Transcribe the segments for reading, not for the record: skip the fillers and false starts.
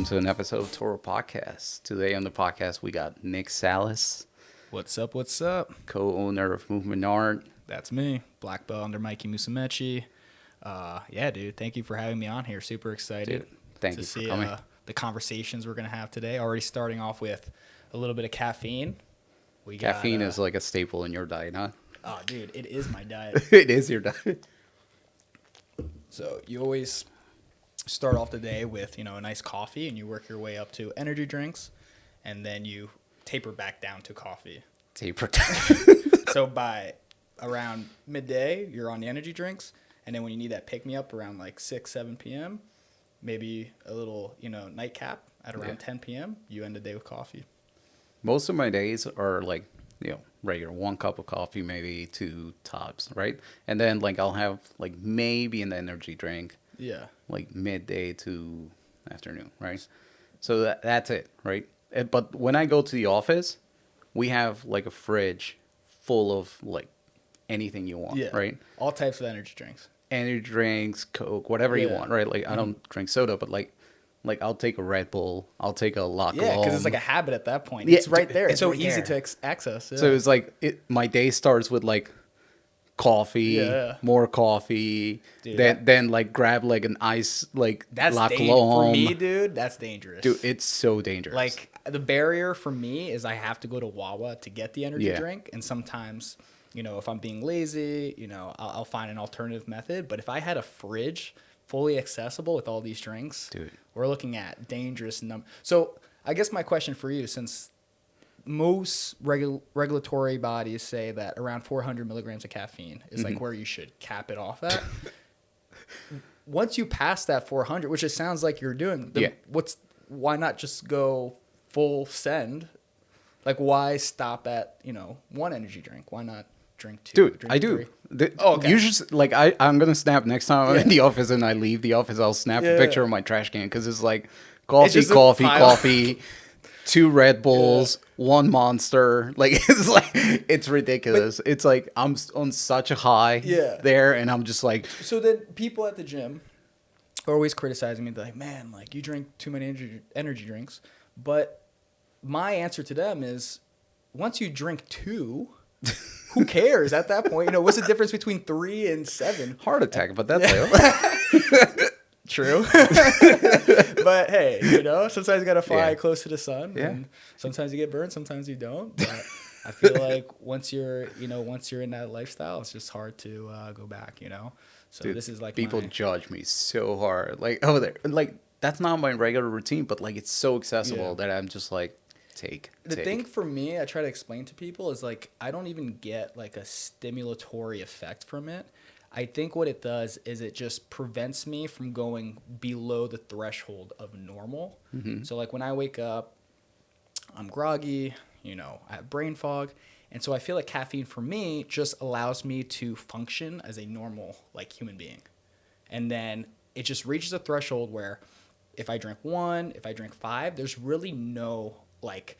to an episode of Toro Podcast. Today on the podcast, we got Nick Salles, What's up? What's up? co-owner of Movement Art. That's me, black belt under Mikey Musumeci. Yeah, dude. Thank you for having me on here. Super excited. Dude, thank to you for see coming. The conversations we're gonna have today. Already starting off with a little bit of caffeine. Caffeine is like a staple in your diet, huh? Oh, dude, it is my diet. It is your diet. So you always start off the day with, a nice coffee, and you work your way up to energy drinks, and then you taper back down to coffee. Taper. So by around midday, you're on the energy drinks, and then when you need that pick me up around like 6, 7 p.m., maybe a little, nightcap at around 10 p.m., you end the day with coffee. Most of my days are like, regular 1 cup of coffee, maybe 2 tops, right? And then like I'll have like maybe an energy drink, Yeah. like midday to afternoon, right? So that's it, right? But when I go to the office, we have like a fridge full of like anything you want, Yeah. right? All types of energy drinks. Energy drinks, Coke, whatever you Yeah. want, right? Like I don't drink soda, but like I'll take a Red Bull, I'll take a La Yeah, because it's Colombe. like a habit at that point. Yeah, It's right there. It's so right easy there. to access. Yeah. So it's like my day starts with like coffee, Yeah. more coffee, Dude, then like grab like an ice like that's La dangerous. For Colombe. me, dude, that's dangerous. Dude, it's so dangerous. Like the barrier for me is I have to go to Wawa to get the energy Yeah. drink, and sometimes, if I'm being lazy, I'll find an alternative method. But if I had a fridge fully accessible with all these drinks, Dude. we're looking at dangerous So I guess my question for you, since most regulatory bodies say that around 400 milligrams of caffeine is like where you should cap it off at. Once you pass that 400, which it sounds like you're doing, why not just go full send? Like, why stop at, one energy drink? Why not drink 2? Dude, drink I do. 3? Okay. You just like I'm gonna snap next time I'm in the office and I leave the office. I'll snap a Yeah. picture of my trash can because it's like coffee, just a coffee, pile. coffee, 2 Red Bulls, 1 Monster. Like it's ridiculous. It's like I'm on such a high there, and I'm just like, So then people at the gym are always criticizing me. They're like, man, like you drink too many energy drinks. But my answer to them is, once you drink 2, who cares at that point? What's the difference between 3 and 7? heart attack. But that's like, True. But hey, sometimes you got to fly Yeah. close to the sun. Yeah. And sometimes you get burned, sometimes you don't. But I feel like once you're in that lifestyle, it's just hard to go back, So dude, this is like people judge me so hard. Like over there, like that's not my regular routine, but like it's so accessible that I'm just like, take. The thing for me, I try to explain to people is like I don't even get like a stimulatory effect from it. I think what it does is it just prevents me from going below the threshold of normal. So like when I wake up, I'm groggy, I have brain fog. And so I feel like caffeine for me just allows me to function as a normal like human being. And then it just reaches a threshold where if I drink 1, if I drink 5, there's really no like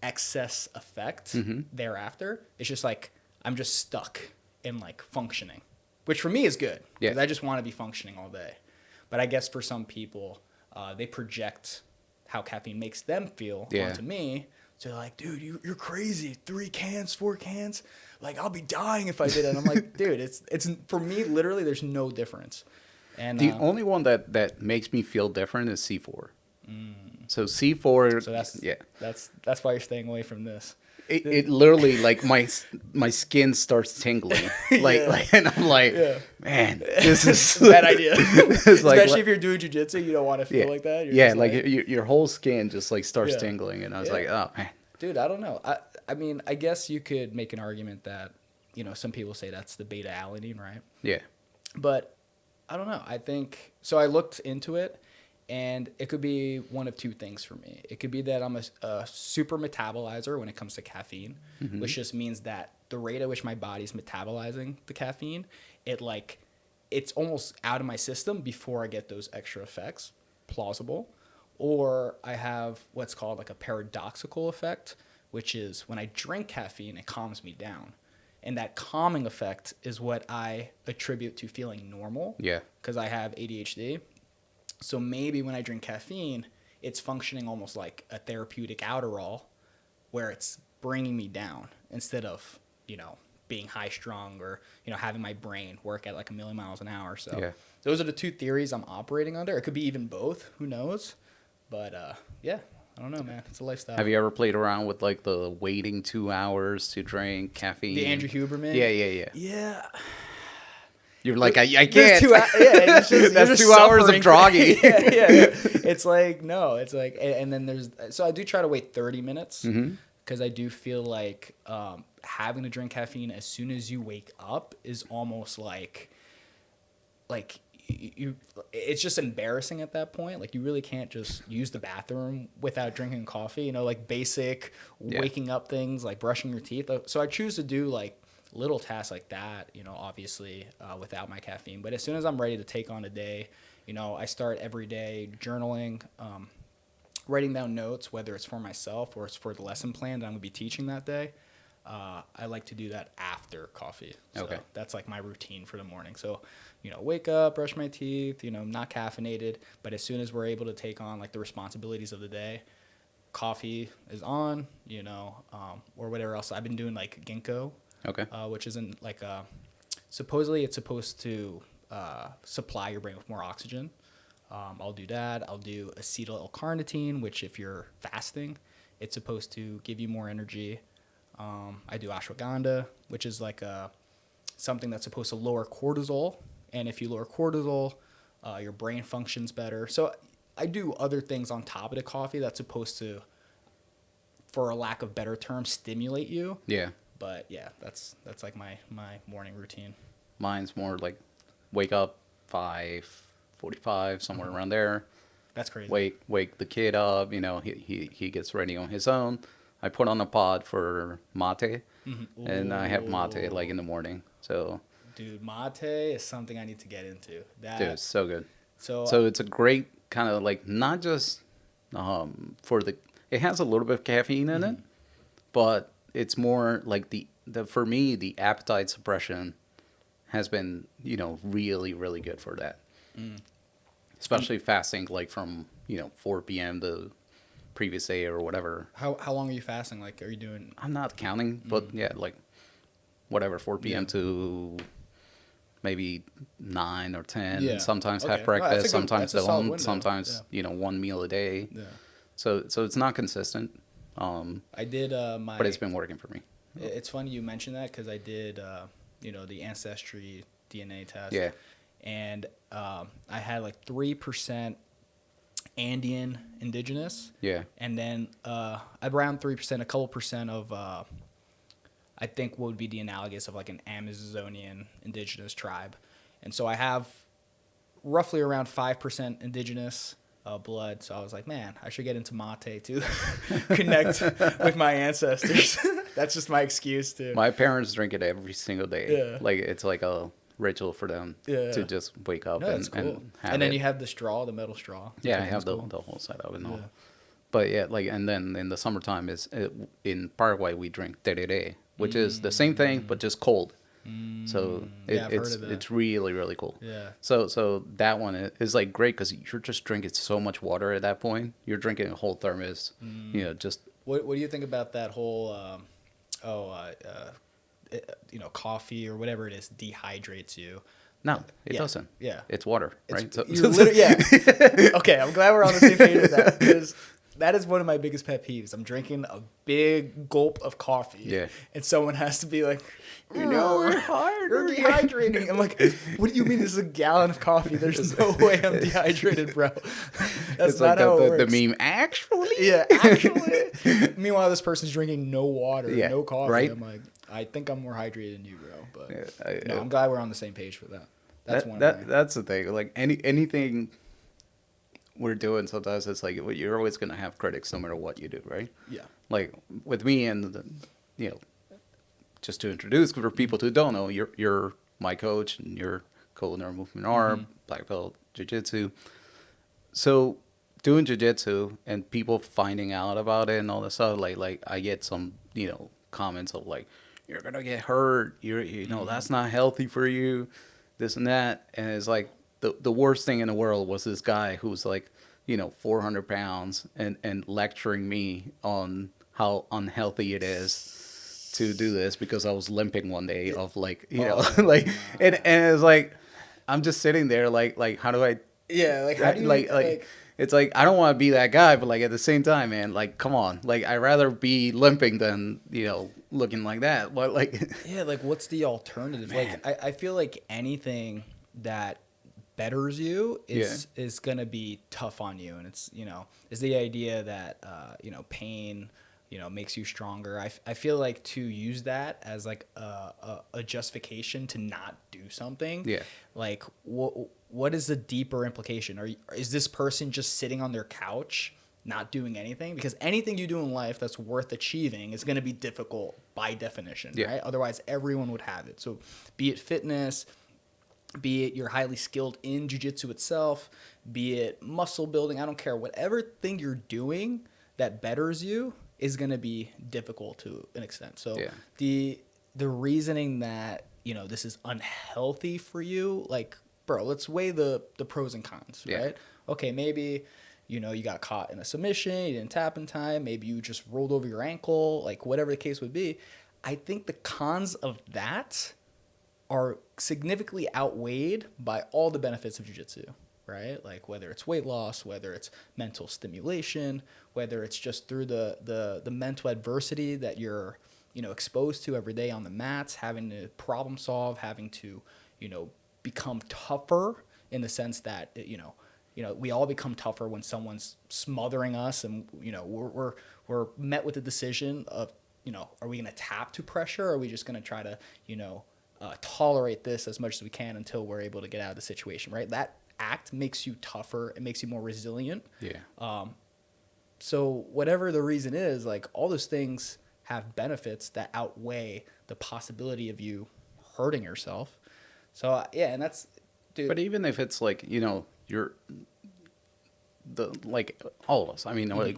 excess effect thereafter. It's just like I'm just stuck in like functioning, which for me is good because I just want to be functioning all day. But I guess for some people, they project how caffeine makes them feel onto me. So they're like, dude, you're crazy. 3 cans, 4 cans. Like, I'll be dying if I did it. And I'm like, dude, it's for me, literally, there's no difference. And the only one that makes me feel different is C4. So C4. So that's why you're staying away from this. It literally like my skin starts tingling, like and I'm like, man, this is Bad idea. It's like, Especially if you're doing jujitsu, you don't want to feel like that. You're just like your whole skin just like starts tingling, and I was like, oh man, dude, I don't know. I mean, I guess you could make an argument that some people say that's the beta alanine, right? Yeah, But I don't know. I think so. I looked into it, and it could be one of 2 things for me. It could be that I'm a super metabolizer when it comes to caffeine, which just means that the rate at which my body's metabolizing the caffeine, it's almost out of my system before I get those extra effects. Plausible. Or I have what's called like a paradoxical effect, which is when I drink caffeine, it calms me down. And that calming effect is what I attribute to feeling normal. Yeah. Because I have ADHD. So maybe when I drink caffeine, it's functioning almost like a therapeutic Adderall where it's bringing me down instead of, being high strung or, having my brain work at like a million miles an hour. So Yeah. those are the two theories I'm operating under. It could be even both. Who knows? But yeah, I don't know, man. It's a lifestyle. Have you ever played around with like the waiting 2 hours to drink caffeine? The Andrew Huberman? Yeah. Yeah. You're like, I There's can't. it's just, That's you're just 2 hours of suffering. groggy. Yeah. It's like, no, it's like, and then so I do try to wait 30 minutes Mm-hmm. because I do feel like having to drink caffeine as soon as you wake up is almost like you it's just embarrassing at that point. Like, you really can't just use the bathroom without drinking coffee, like basic waking up things like brushing your teeth. So I choose to do like little tasks like that, obviously without my caffeine. But as soon as I'm ready to take on a day, I start every day journaling, writing down notes, whether it's for myself or it's for the lesson plan that I'm going to be teaching that day. I like to do that after coffee. So Okay. that's like my routine for the morning. So, wake up, brush my teeth, not caffeinated. But as soon as we're able to take on like the responsibilities of the day, coffee is on, or whatever else. I've been doing like ginkgo, Okay. which isn't like supposedly it's supposed to supply your brain with more oxygen. I'll do that. I'll do acetyl L-carnitine, which if you're fasting, it's supposed to give you more energy. I do ashwagandha, which is like something that's supposed to lower cortisol. And if you lower cortisol, your brain functions better. So I do other things on top of the coffee that's supposed to, for a lack of better term, stimulate you. Yeah. But yeah, that's like my morning routine. Mine's more like wake up 5:45, somewhere around there. That's crazy. Wake the kid up. He gets ready on his own. I put on a pod for mate, and I have mate like in the morning. So, Dude, mate is something I need to get into. dude, it's so good. So it's a great kind of like, not just for the, it has a little bit of caffeine in it, but it's more like the for me, the appetite suppression has been, really, really good for that. Especially fasting like from, 4 p.m. the previous day or whatever. how long are you fasting? Like, are you doing? I'm not counting, but yeah, like whatever, 4 p.m. to maybe 9 or 10. Yeah. Sometimes Okay. have breakfast, No, that's a good- sometimes that's a solid don't, window. sometimes, Yeah. one meal a day. Yeah. So it's not consistent, I did my. but it's been working for me. It's funny you mentioned that because I did, the ancestry DNA test. Yeah. And I had like 3% Andean indigenous. Yeah. And then around 3%, a couple percent of, I think what would be the analogous of like an Amazonian indigenous tribe. And so I have roughly around 5% indigenous blood. So I was like, man, I should get into mate to connect with my ancestors. That's just my excuse too. My parents drink it every single day. Yeah. Like, it's like a ritual for them to just wake up No, that's cool. and have And then it. you have the straw, the metal straw. Yeah, I That's have the cool. whole setup and all. Yeah. But yeah, like, and then in the summertime in Paraguay we drink tereré, which is the same thing but just cold. So Yeah, I've heard it's of that. it's really, really cool. Yeah. So that one is like great because you're just drinking so much water at that point. You're drinking a whole thermos. Just What do you think about that whole, coffee or whatever it is dehydrates you? no, it Yeah, doesn't. yeah. It's water, right? So, You're literally, yeah. Okay, I'm glad we're on the same page with that because that is one of my biggest pet peeves. I'm drinking a big gulp of coffee, Yeah. and someone has to be like, we're you're dehydrating. I'm like, what do you mean this is a gallon of coffee? There's no way I'm dehydrated, bro. That's it's not like how it the works. meme, actually. Yeah, actually. Meanwhile, this person's drinking no water, Yeah, no coffee. right? I'm like, I think I'm more hydrated than you, bro. But Yeah, no, I'm glad we're on the same page for that. That's one of my... That's the thing. Like anything we're doing, sometimes it's like you're always gonna have critics no matter what you do, right? Yeah. Like with me and just to introduce for people who don't know, you're my coach and you're culinary movement arm, black belt jiu-jitsu. So doing jiu-jitsu and people finding out about it and all this stuff, like I get some comments of like, you're gonna get hurt, that's not healthy for you, this and that. And it's like the worst thing in the world was this guy who's like, 400 pounds and lecturing me on how unhealthy it is to do this because I was limping one day of like, like, and it's like, I'm just sitting there like, how do I, Yeah, like how do you like, it's like, I don't want to be that guy, but like at the same time, man, like, come on, like, I'd rather be limping than, looking like that. But like, yeah, like what's the alternative? man, Like I feel like anything that betters you yeah, is gonna be tough on you, and it's is the idea that pain makes you stronger. I feel like to use that as like a justification to not do something, yeah, like what is the deeper implication? Is this person just sitting on their couch not doing anything? Because anything you do in life that's worth achieving is going to be difficult by definition, yeah, right? Otherwise everyone would have it. So be it fitness, be it you're highly skilled in jiu-jitsu itself, be it muscle building, I don't care. Whatever thing you're doing that betters you is going to be difficult to an extent. So yeah, the reasoning that, this is unhealthy for you, like, bro, let's weigh the pros and cons, yeah, right? Okay, maybe, you got caught in a submission, you didn't tap in time, maybe you just rolled over your ankle, like whatever the case would be. I think the cons of that are significantly outweighed by all the benefits of jiu-jitsu, right? Like whether it's weight loss, whether it's mental stimulation, whether it's just through the mental adversity that you're, exposed to every day on the mats, having to problem solve, having to, become tougher in the sense that, we all become tougher when someone's smothering us, and we're met with the decision of, are we going to tap to pressure, or are we just going to try to, tolerate this as much as we can until we're able to get out of the situation, right? That act makes you tougher. It makes you more resilient. yeah. So whatever the reason is, like all those things have benefits that outweigh the possibility of you hurting yourself. So yeah, and that's, dude. But even if it's like, you're the, like, all of us, I mean, like,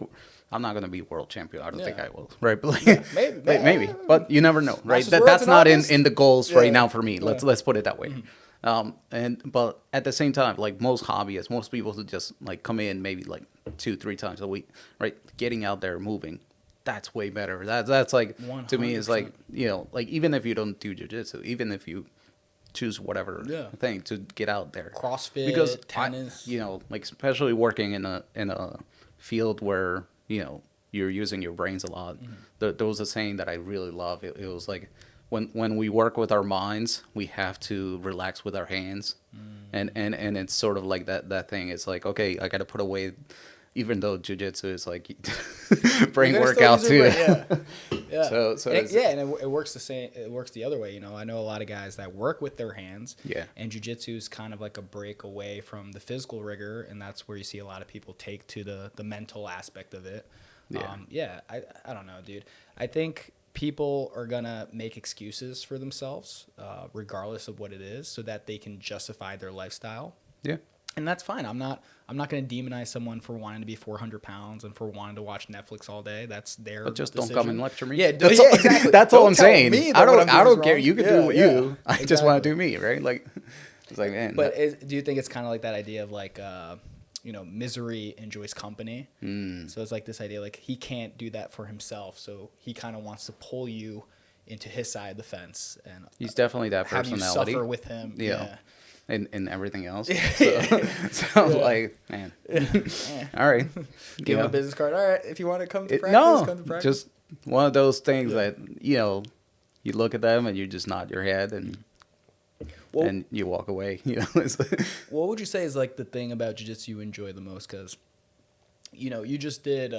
I'm not going to be world champion. I don't think I will. Right. But like, maybe, but you never know. Right. That's not in the goals right now for me. Let's put it that way. But at the same time, like most hobbyists, most people who just like come in maybe like 2-3 times a week, right? Getting out there, moving, that's way better. That's like, 100%. To me is like, like even if you don't do jiu-jitsu, even if you choose whatever thing to get out there, CrossFit, because tennis, like especially working in a field where you're using your brains a lot. There was a saying that I really love. It was like, when we work with our minds, we have to relax with our hands, and it's sort of like that thing. It's like, okay, I got to put away, even though jiu-jitsu is like brain workout too. Yeah. So and it works the same. It works the other way. I know a lot of guys that work with their hands. Yeah. And jiu-jitsu is kind of like a break away from the physical rigor, and that's where you see a lot of people take to the mental aspect of it. Yeah. I don't know, dude. I think people are gonna make excuses for themselves, regardless of what it is, so that they can justify their lifestyle. Yeah. And that's fine. I'm not going to demonize someone for wanting to be 400 pounds and for wanting to watch Netflix all day. That's their But just decision. don't come and lecture me. Yeah, exactly. That's all I'm saying. I don't care. You can do you. I just want to do me, right? Like, it's like, man. But do you think it's kind of like that idea of like, misery enjoys company? So it's like this idea, like he can't do that for himself, so he kind of wants to pull you into his side of the fence, and he's definitely that have personality. you suffer with him. Yeah. And everything else. So like, man. All right. Give him a business card. All right, if you want to come to practice, come to practice. Just one of those things that, you look at them and you just nod your head and you walk away. What would you say is like the thing about jiu-jitsu you enjoy the most? Because you just did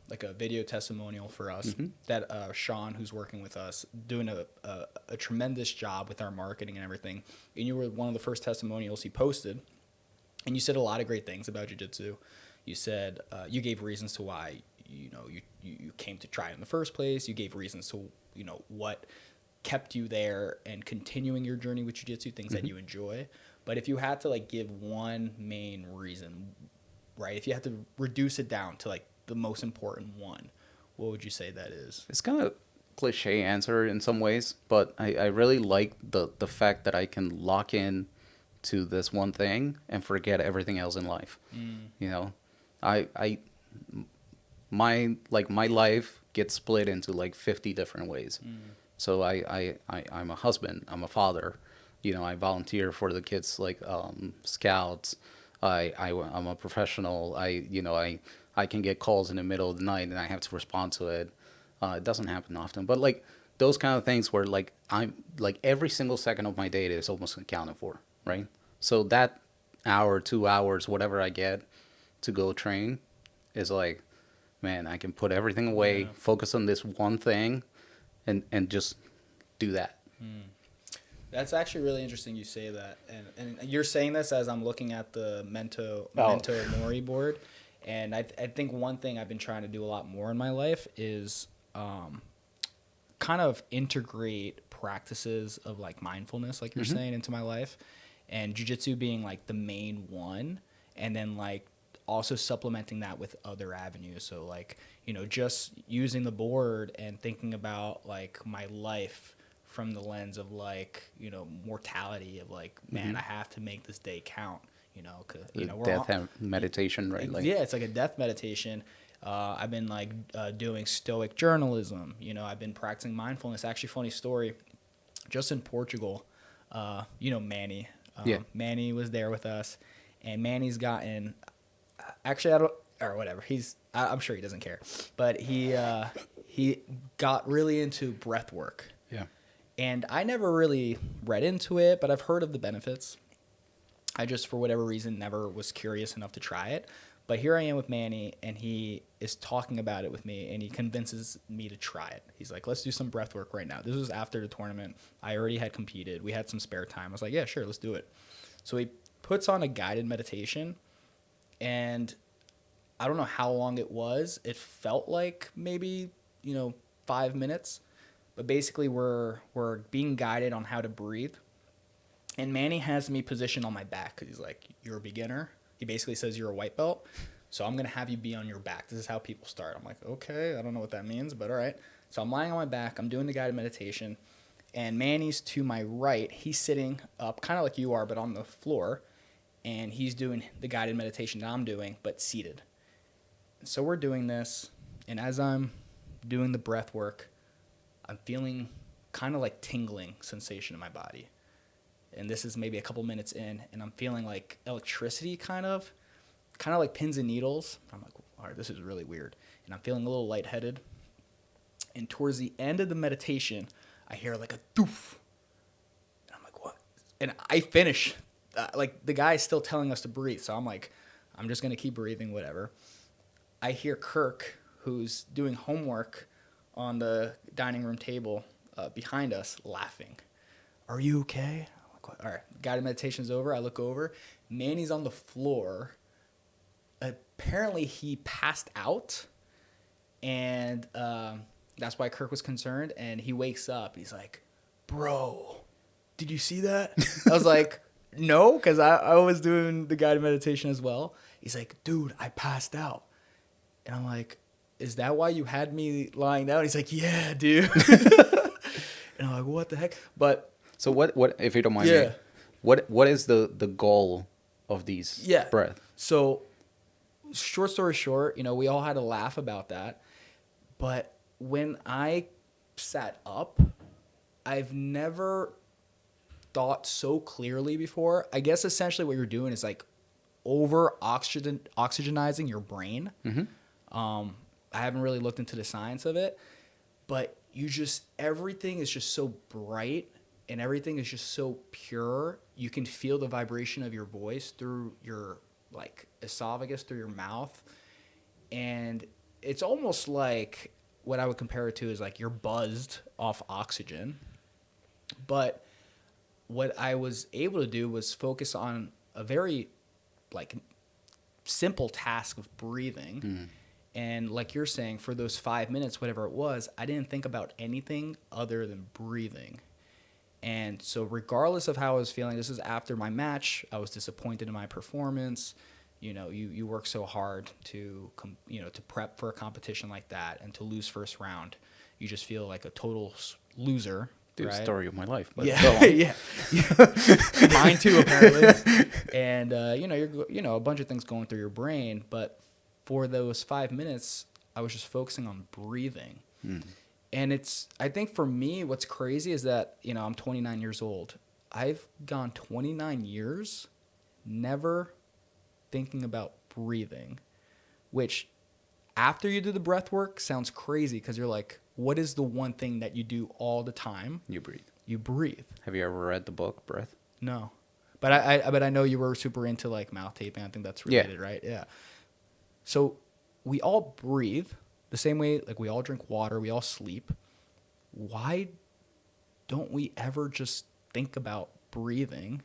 like a video testimonial for us that Sean, who's working with us, doing a tremendous job with our marketing and everything. And you were one of the first testimonials he posted. And you said a lot of great things about jiu-jitsu. You said you gave reasons to why you came to try it in the first place. You gave reasons to what kept you there and continuing your journey with jiu-jitsu, things that you enjoy. But if you had to like give one main reason, right? If you had to reduce it down to like the most important one, what would you say that is? It's kind of cliche answer in some ways, but I really like the fact that I can lock in to this one thing and forget everything else in life. You know, I my life gets split into like 50 different ways. So I'm a husband, I'm a father, you know, I volunteer for the kids like scouts. I'm a professional. I can get calls in the middle of the night and I have to respond to it. It doesn't happen often, but like those kind of things where like I'm like every single second of my day is almost accounted for, right? So that hour, 2 hours, whatever I get to go train is like, man, I can put everything away, Yeah. focus on this one thing, and just do that. That's actually really interesting you say that. And you're saying this as I'm looking at the Oh. Memento Mori board. And I think one thing I've been trying to do a lot more in my life is kind of integrate practices of like mindfulness, like you're saying, into my life. And jujitsu being like the main one. And then like also supplementing that with other avenues. So like, you know, just using the board and thinking about like my life from the lens of like, you know, mortality of like, man, I have to make this day count, you know, cause you know, Meditation, right? Like, yeah, it's like a death meditation. I've been like doing stoic journalism, you know, I've been practicing mindfulness. Actually, funny story, just in Portugal, you know, Manny, Yeah. Manny was there with us, and Manny's gotten, actually, I don't, or whatever. I'm sure he doesn't care, but he got really into breath work. Yeah. And I never really read into it, but I've heard of the benefits. I just, for whatever reason, never was curious enough to try it. But here I am with Manny, and he is talking about it with me, and he convinces me to try it. He's like, let's do some breath work right now. This was after the tournament. I already had competed. We had some spare time. I was like, yeah, sure, let's do it. So he puts on a guided meditation, and I don't know how long it was. It felt like maybe, you know, 5 minutes. But basically, we're being guided on how to breathe. And Manny has me positioned on my back because he's like, you're a beginner. He basically says you're a white belt. So I'm going to have you be on your back. This is how people start. I'm like, okay, I don't know what that means, but all right. So I'm lying on my back. I'm doing the guided meditation. And Manny's to my right. He's sitting up, kind of like you are, but on the floor. And he's doing the guided meditation that I'm doing, but seated. So we're doing this. And as I'm doing the breath work, I'm feeling kind of like tingling sensation in my body. And this is maybe a couple minutes in, and I'm feeling like electricity kind of like pins and needles. I'm like, all right, this is really weird. And I'm feeling a little lightheaded. And towards the end of the meditation, I hear like a doof. And I'm like, what? And I finish. Like the guy's still telling us to breathe. So I'm like, I'm just going to keep breathing, whatever. I hear Kirk, who's doing homework on the dining room table behind us, laughing. Are you okay? I'm like, all right, guided meditation's over. I look over. Manny's on the floor. Apparently, he passed out, and that's why Kirk was concerned. And he wakes up. He's like, bro, did you see that? I was like, no, because I was doing the guided meditation as well. He's like, dude, I passed out. And I'm like, is that why you had me lying down? He's like, yeah, dude. And I'm like, what the heck? But so what if you don't mind yeah, me, what is the goal of these yeah. breath? So short story short, you know, we all had to laugh about that. But when I sat up, I've never thought so clearly before. I guess essentially what you're doing is like over oxygenizing your brain. I haven't really looked into the science of it, but everything is just so bright and everything is just so pure. You can feel the vibration of your voice through your like esophagus, through your mouth. And it's almost like what I would compare it to is like you're buzzed off oxygen. But what I was able to do was focus on a very like simple task of breathing. And like you're saying, for those 5 minutes, whatever it was, I didn't think about anything other than breathing. And so regardless of how I was feeling, this is after my match, I was disappointed in my performance. You know, you work so hard to prep for a competition like that, and to lose first round, you just feel like a total loser. Dude, right? story of my life. But Yeah, go on. yeah, mine too, apparently. And a bunch of things going through your brain, but for those 5 minutes, I was just focusing on breathing. And I think for me, what's crazy is that I'm 29 years old. I've gone 29 years never thinking about breathing, which after you do the breath work sounds crazy because you're like, what is the one thing that you do all the time? You breathe. You breathe. Have you ever read the book Breath? No. But I know you were super into like mouth taping. I think that's related, right? Yeah. So we all breathe the same way, like we all drink water, we all sleep. Why don't we ever just think about breathing,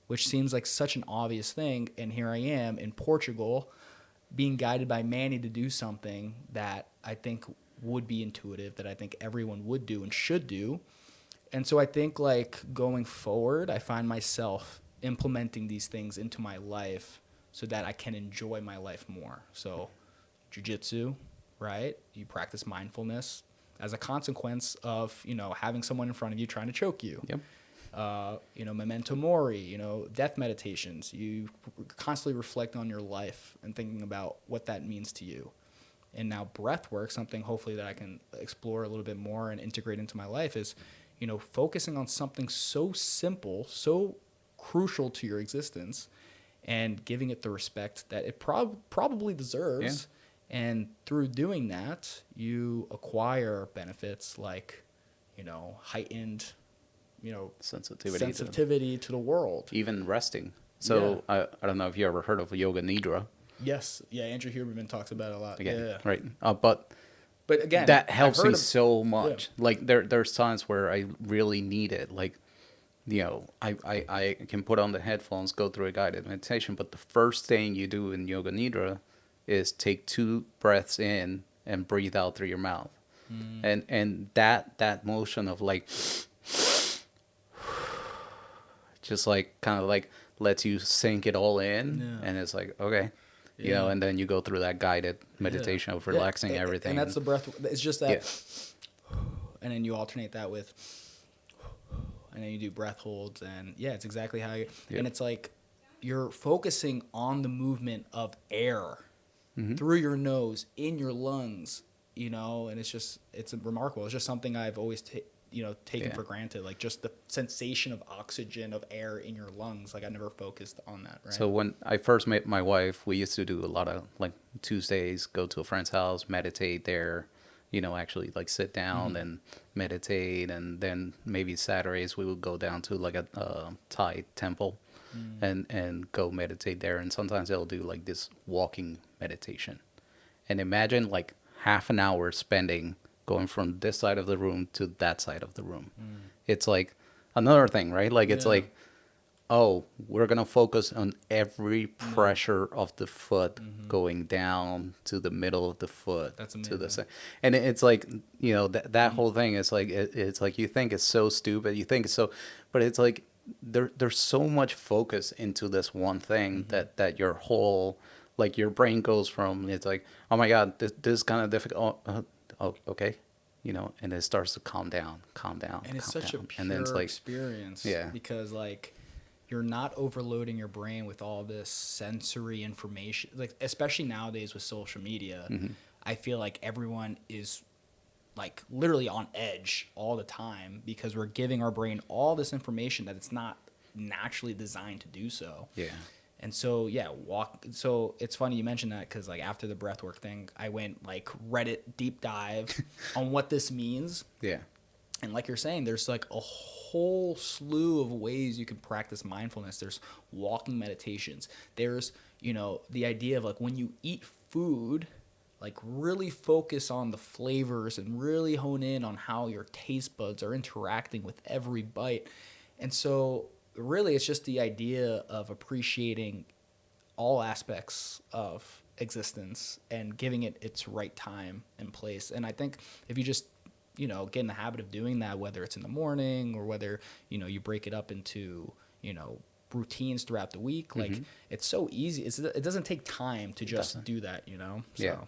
which seems like such an obvious thing? And here I am in Portugal being guided by Manny to do something that I think would be intuitive, that I think everyone would do and should do. And so I think like going forward, I find myself implementing these things into my life so that I can enjoy my life more. So jiu-jitsu, right? You practice mindfulness as a consequence of, having someone in front of you trying to choke you. Yep. Memento mori, death meditations. You constantly reflect on your life and thinking about what that means to you. And now breath work, something hopefully that I can explore a little bit more and integrate into my life, is, focusing on something so simple, so crucial to your existence, and giving it the respect that it probably deserves. Yeah. And through doing that, you acquire benefits like, heightened, sensitivity to the world. Even resting. So I don't know if you ever heard of Yoga Nidra. Yes. Yeah, Andrew Huberman talks about it a lot. Again, yeah. Right. But again, that helps me so much. Yeah. Like there's times where I really need it. Like, I can put on the headphones, go through a guided meditation, but the first thing you do in Yoga Nidra is take 2 breaths in and breathe out through your mouth. And that motion of like just like kind of like lets you sink it all in, and it's like, okay. And then you go through that guided meditation of relaxing everything. And that's the breath. It's just that. And then you alternate that with, and then you do breath holds. And it's exactly how you, and it's like you're focusing on the movement of air through your nose, in your lungs, and it's remarkable. It's just something I've always taken for granted, like just the sensation of oxygen, of air in your lungs. Like I never focused on that, right? So when I first met my wife, we used to do a lot of like Tuesdays, go to a friend's house, meditate there, actually like sit down and meditate. And then maybe Saturdays we would go down to like a Thai temple and go meditate there. And sometimes they'll do like this walking meditation. And imagine like half an hour spending going from this side of the room to that side of the room. It's like another thing, right? Like it's like, oh, we're going to focus on every pressure of the foot going down to the middle of the foot. That's amazing. To the side. And it's like, that whole thing is like, it's like you think it's so stupid. You think it's so, but it's like there's so much focus into this one thing that your whole, like your brain goes from, it's like, oh my God, this is kind of difficult. Oh, okay. And it starts to calm down. And it's such a pure experience. Yeah. Because like you're not overloading your brain with all this sensory information. Like especially nowadays with social media, I feel like everyone is like literally on edge all the time because we're giving our brain all this information that it's not naturally designed to do so. Yeah. And so, so it's funny you mentioned that because, like, after the breathwork thing, I went, like, Reddit deep dive on what this means. Yeah. And like you're saying, there's, like, a whole slew of ways you can practice mindfulness. There's walking meditations. There's, the idea of, like, when you eat food, like, really focus on the flavors and really hone in on how your taste buds are interacting with every bite. And so really, it's just the idea of appreciating all aspects of existence and giving it its right time and place. And I think if you just, get in the habit of doing that, whether it's in the morning or whether, you break it up into, routines throughout the week, like it's so easy. It doesn't take time to just do that, So.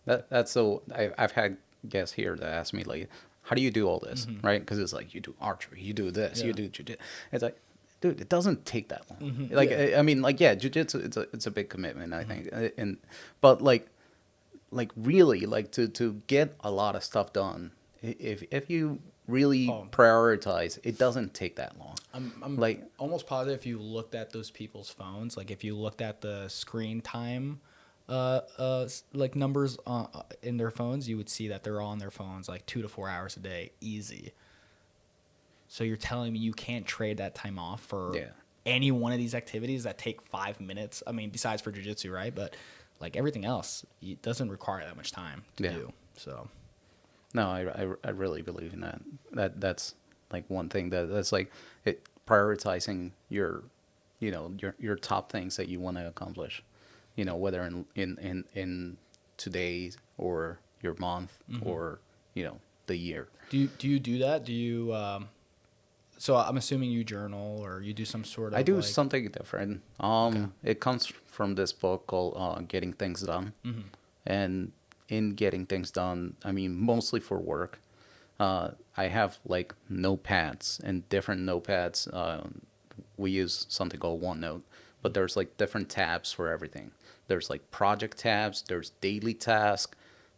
Yeah. That's so. I've had guests here that ask me like, how do you do all this, right? Because it's like you do archery, you do this, you do jiu-jitsu. It's like, dude, it doesn't take that long. Like, I mean, like, yeah, jiu-jitsu, it's a big commitment, I think, and but like really, like to get a lot of stuff done, if you really prioritize, it doesn't take that long. I'm Like, almost positive if you looked at those people's phones, like if you looked at the screen time, like numbers in their phones, you would see that they're on their phones like 2 to 4 hours a day, easy. So you're telling me you can't trade that time off for any one of these activities that take 5 minutes? I mean, besides for jiu-jitsu, right? But like everything else, it doesn't require that much time to do. So no, I really believe in that. That's like one thing that's like prioritizing your, you know, your top things that you want to accomplish, you know, whether in today or your month or, you know, the year. do you do that? Do you so I'm assuming you journal or you do some sort of I do like, something different. It comes from this book called Getting Things Done. And in Getting Things Done, I mean, mostly for work, I have like notepads and different notepads. We use something called OneNote, but there's like different tabs for everything. There's like project tabs, there's daily task,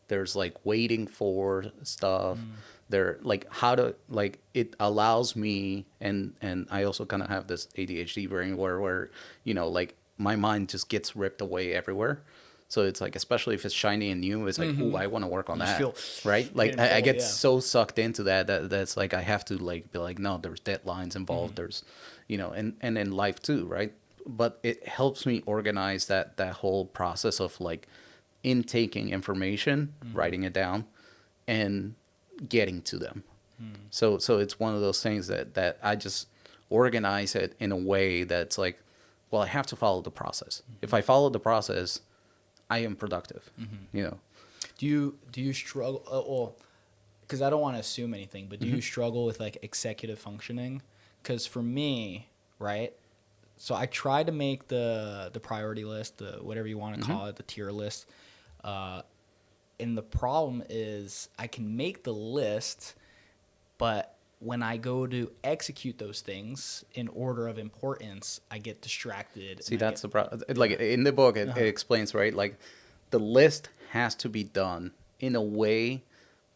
there's like waiting for stuff. They're like how to, like, it allows me, and I also kind of have this ADHD brain where you know, like my mind just gets ripped away everywhere. So it's like, especially if it's shiny and new, it's like, ooh, I want to work on You just that, feel right? Like getting I pulled, get yeah. so sucked into that's like I have to like be like, no, there's deadlines involved. There's, you know, and in life too, right? But it helps me organize that whole process of like intaking information, writing it down, and getting to them. So it's one of those things that I just organize it in a way that's like, well, I have to follow the process. If I follow the process, I am productive. You know. do you struggle well, because I don't want to assume anything, but do you struggle with like executive functioning? Because for me, right, so I try to make the priority list, the whatever you want to call it, the tier list, and the problem is I can make the list, but when I go to execute those things in order of importance, I get distracted. See, that's the problem. Like in the book, it explains, right? Like the list has to be done in a way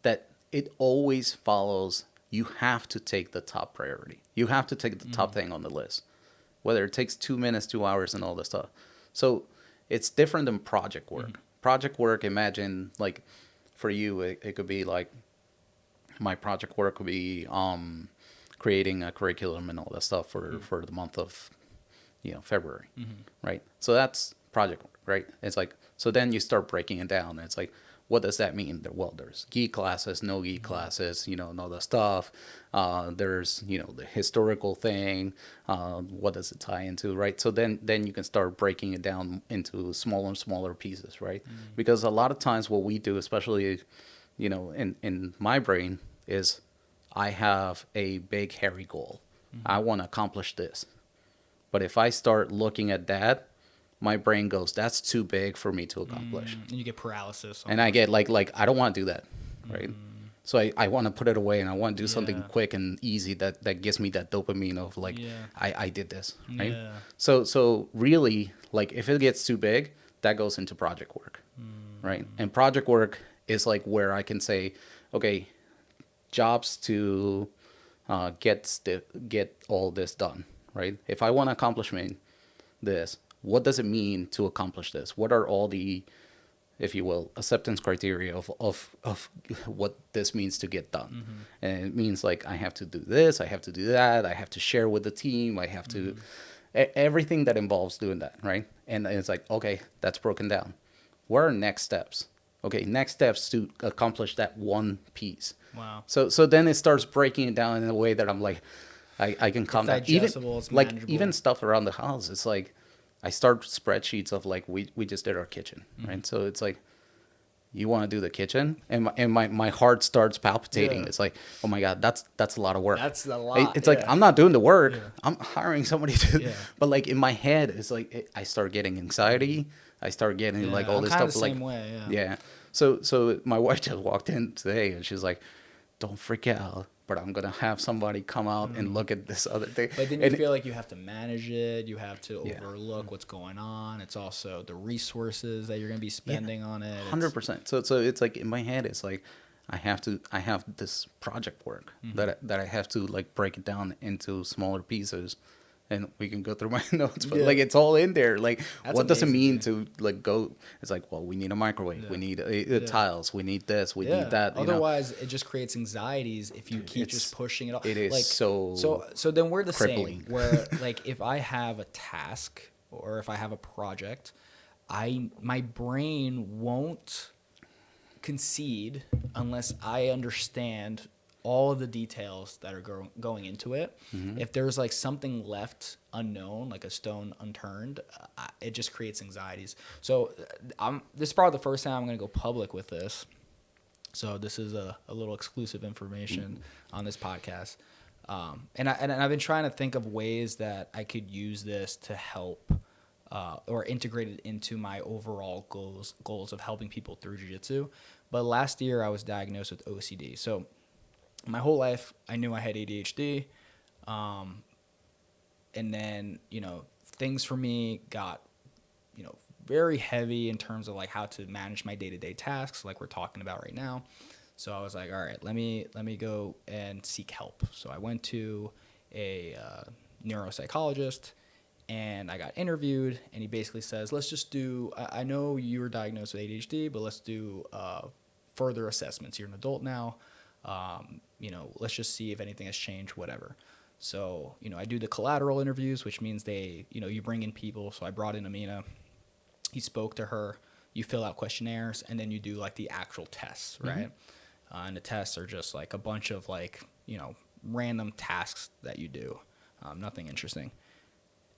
that it always follows. You have to take the top priority. You have to take the top thing on the list, whether it takes 2 minutes, 2 hours, and all this stuff. So it's different than project work. Project work, imagine like for you, it could be like, my project work would be creating a curriculum and all that stuff for the month of, you know, February, right? So that's project work, right? It's like, so then you start breaking it down. It's like, what does that mean? Well, there's gi classes, no gi classes, you know, and all that stuff. There's, you know, the historical thing. What does it tie into, right? So then you can start breaking it down into smaller and smaller pieces, right? Because a lot of times what we do, especially, you know, in my brain, is I have a big hairy goal. I want to accomplish this. But if I start looking at that, my brain goes, that's too big for me to accomplish. And you get paralysis. And I get like I don't want to do that, right? So I want to put it away and I want to do something Yeah. quick and easy that gives me that dopamine of like, I did this, right? Yeah. So really, like if it gets too big, that goes into project work, right? And project work is like where I can say, okay, jobs to get all this done, right? If I want to accomplish this, what does it mean to accomplish this? What are all the, if you will, acceptance criteria of what this means to get done? And it means like I have to do this, I have to do that, I have to share with the team, I have to everything that involves doing that, right? And it's like, okay, that's broken down. What are next steps? Okay, next steps to accomplish that one piece. Wow. So then it starts breaking it down in a way that I'm like, I can calm down. digestible, it's like manageable. even stuff around the house. It's like I start spreadsheets of like we just did our kitchen, right? So it's like, you want to do the kitchen, and my heart starts palpitating. Yeah. It's like, oh my god, that's a lot of work. That's a lot, It's like yeah. I'm not doing the work. Yeah. I'm hiring somebody to. Yeah. But like in my head, it's like I start getting anxiety. I start getting like all I'm this kinda stuff. the Like same way, yeah. yeah. So my wife just walked in today, and she's like, don't freak out, but I'm gonna have somebody come out and look at this other thing. But then you And feel like you have to manage it. You have to Yeah. overlook what's going on. It's also the resources that you're going to be spending on it. It's- 100%. So it's like in my head, it's like I have this project work that I have to like break it down into smaller pieces, and we can go through my notes, but Yeah. like it's all in there. Like, That's what does it amazing, mean to like go? It's like, well, we need a microwave, we need tiles, we need this, we need that. You know? Otherwise, it just creates anxieties if you keep It's- just pushing it off. it is like, so then we're the crippling. same. Where like if I have a task or if I have a project, my brain won't concede unless I understand all of the details that are going into it. If there's like something left unknown, like a stone unturned, it just creates anxieties. So this is probably the first time I'm going to go public with this. So this is a little exclusive information on this podcast. And I've been trying to think of ways that I could use this to help or integrate it into my overall goals of helping people through jiu-jitsu. But last year I was diagnosed with OCD. So my whole life I knew I had ADHD. And then, things for me got, very heavy in terms of like how to manage my day-to-day tasks like we're talking about right now. So I was like, all right, let me go and seek help. So I went to a neuropsychologist and I got interviewed, and he basically says, let's just do, I know you were diagnosed with ADHD, but let's do further assessments. You're an adult now. Let's just see if anything has changed, whatever. So, I do the collateral interviews, which means you bring in people. So I brought in Amina. He spoke to her. You fill out questionnaires, and then you do like the actual tests, right? And the tests are just like a bunch of like, random tasks that you do. Nothing interesting.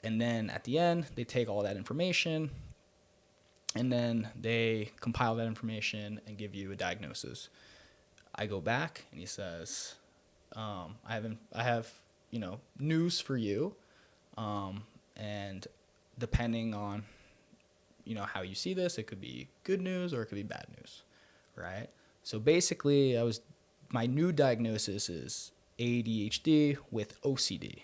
And then at the end, they take all that information, and then they compile that information and give you a diagnosis. I go back, and he says, I have news for you, and depending on how you see this, it could be good news or it could be bad news, right? So basically, my new diagnosis is ADHD with OCD.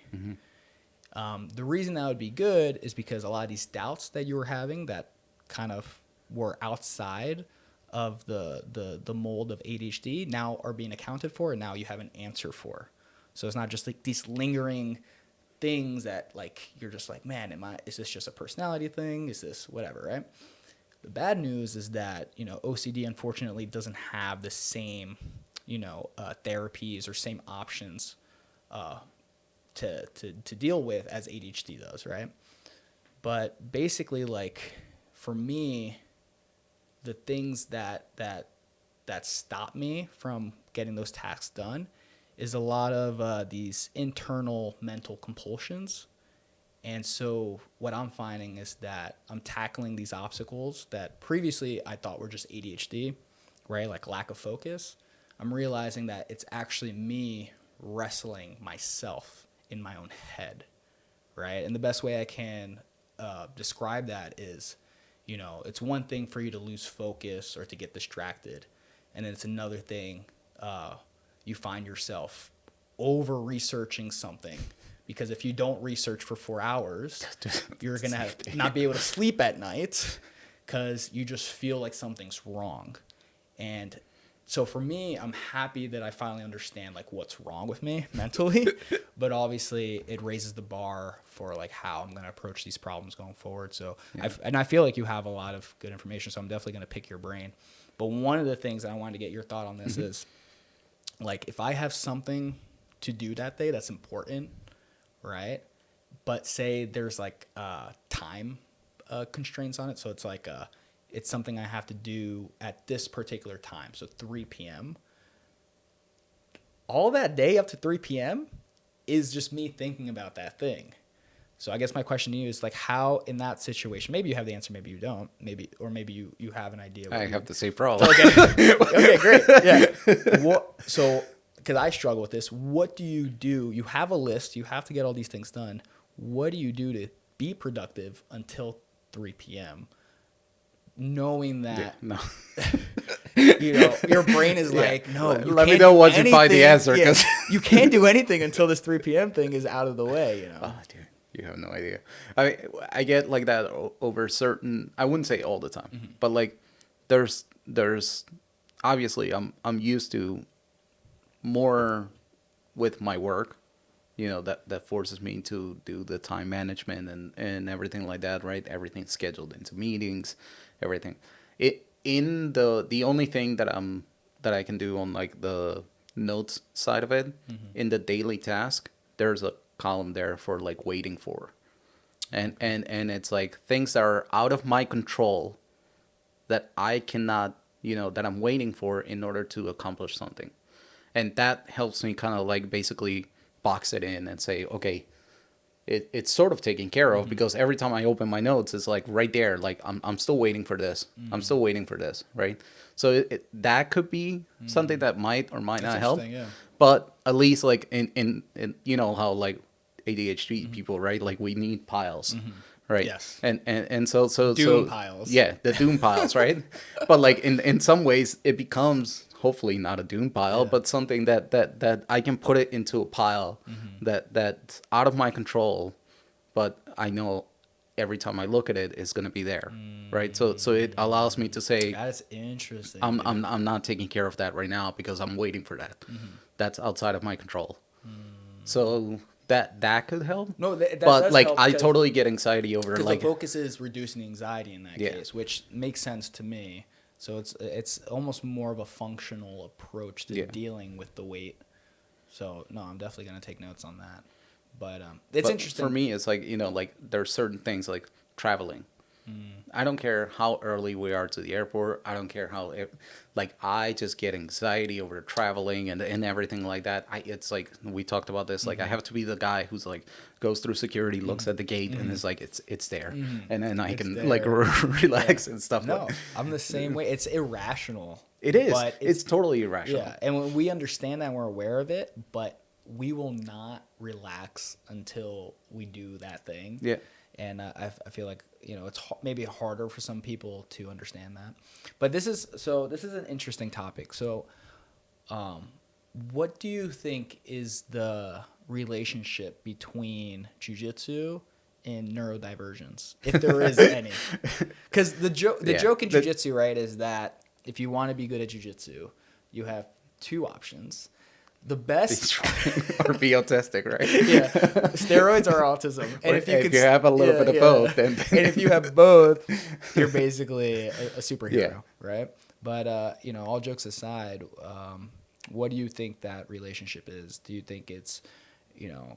The reason that would be good is because a lot of these doubts that you were having that kind of were outside of the mold of ADHD now are being accounted for, and now you have an answer for. So it's not just like these lingering things that like you're just like, man, is this just a personality thing? Is this whatever, right? The bad news is that OCD unfortunately doesn't have the same therapies or same options to deal with as ADHD does, right? But basically, like for me, the things that stop me from getting those tasks done is a lot of these internal mental compulsions. And so what I'm finding is that I'm tackling these obstacles that previously I thought were just ADHD, right? Like lack of focus. I'm realizing that it's actually me wrestling myself in my own head, right? And the best way I can describe that is, it's one thing for you to lose focus or to get distracted. And then it's another thing, you find yourself over-researching something. Because if you don't research for 4 hours, you're going to not be able to sleep at night because you just feel like something's wrong. And so for me, I'm happy that I finally understand like what's wrong with me mentally. But obviously, it raises the bar for like how I'm going to approach these problems going forward. So I feel like you have a lot of good information, so I'm definitely going to pick your brain. But one of the things that I wanted to get your thought on this is like if I have something to do that day that's important, right? But say there's like time constraints on it. So it's like it's something I have to do at this particular time. So 3 p.m. All that day up to 3 p.m. is just me thinking about that thing. So I guess my question to you is like how in that situation, maybe you have the answer, maybe you don't, maybe you have an idea. I have the same problem. Okay. Okay, great. Yeah. So because I struggle with this, what do? You have a list. You have to get all these things done. What do you do to be productive until 3 p.m.? Knowing that, you know, your brain is like, no, you let me can't know do once you find the anything. answer. Yeah, 'Cause you can't do anything until this 3 p.m. thing is out of the way, you know. oh, dude, you have no idea. I get like that over certain. I wouldn't say all the time, but like there's obviously I'm used to more with my work, you know, that forces me to do the time management and everything like that, right? Everything's scheduled into meetings, everything. It in the only thing that I can do on like the notes side of it, in the daily task, there's a column there for like waiting for. And it's like things that are out of my control that I cannot, you know, that I'm waiting for in order to accomplish something. And that helps me kind of like basically box it in and say, okay, it's sort of taken care of, because every time I open my notes, it's like right there, like I'm still waiting for this. I'm still waiting for this, right? So that could be something that might or might That's not help. interesting, yeah. But at least like in you know how like ADHD people, right? Like we need piles, right? Yes. And so Doom piles. Yeah, the doom piles, right? But like in some ways it becomes hopefully not a doom pile, Yeah. but something that I can put it into a pile that's out of my control, but I know every time I look at it, it's gonna be there, right? So it allows me to say That's interesting. I'm not taking care of that right now because I'm waiting for that. That's outside of my control. So that could help. No, that but does like help I because- totally get anxiety over Because like the focus is reducing the anxiety in that Yeah. case, which makes sense to me. So it's almost more of a functional approach to Yeah. dealing with the weight. So no, I'm definitely gonna take notes on that. But it's but interesting for me. It's like, you know, like there's certain things like traveling. I don't care how early we are to the airport. I don't care how, like, I just get anxiety over traveling and everything like that. It's like, we talked about this, like, I have to be the guy who's like, goes through security, looks at the gate, and is like, it's there. And then I It's can, there. like, relax and stuff. No, like I'm the same way. It's irrational. It is. But It's totally irrational. Yeah, and when we understand that and we're aware of it, but we will not relax until we do that thing. Yeah. And I feel like, you know, it's maybe harder for some people to understand that. But this is an interesting topic. So, what do you think is the relationship between jiu-jitsu and neurodivergence, if there is any? Because the joke in jiu-jitsu, right, is that if you want to be good at jiu-jitsu, you have two options. The best or be autistic, right? yeah, steroids are autism, and if you have a little bit of both, then and if you have both, you're basically a superhero, Yeah. right? But you know, all jokes aside, what do you think that relationship is? Do you think it's, you know,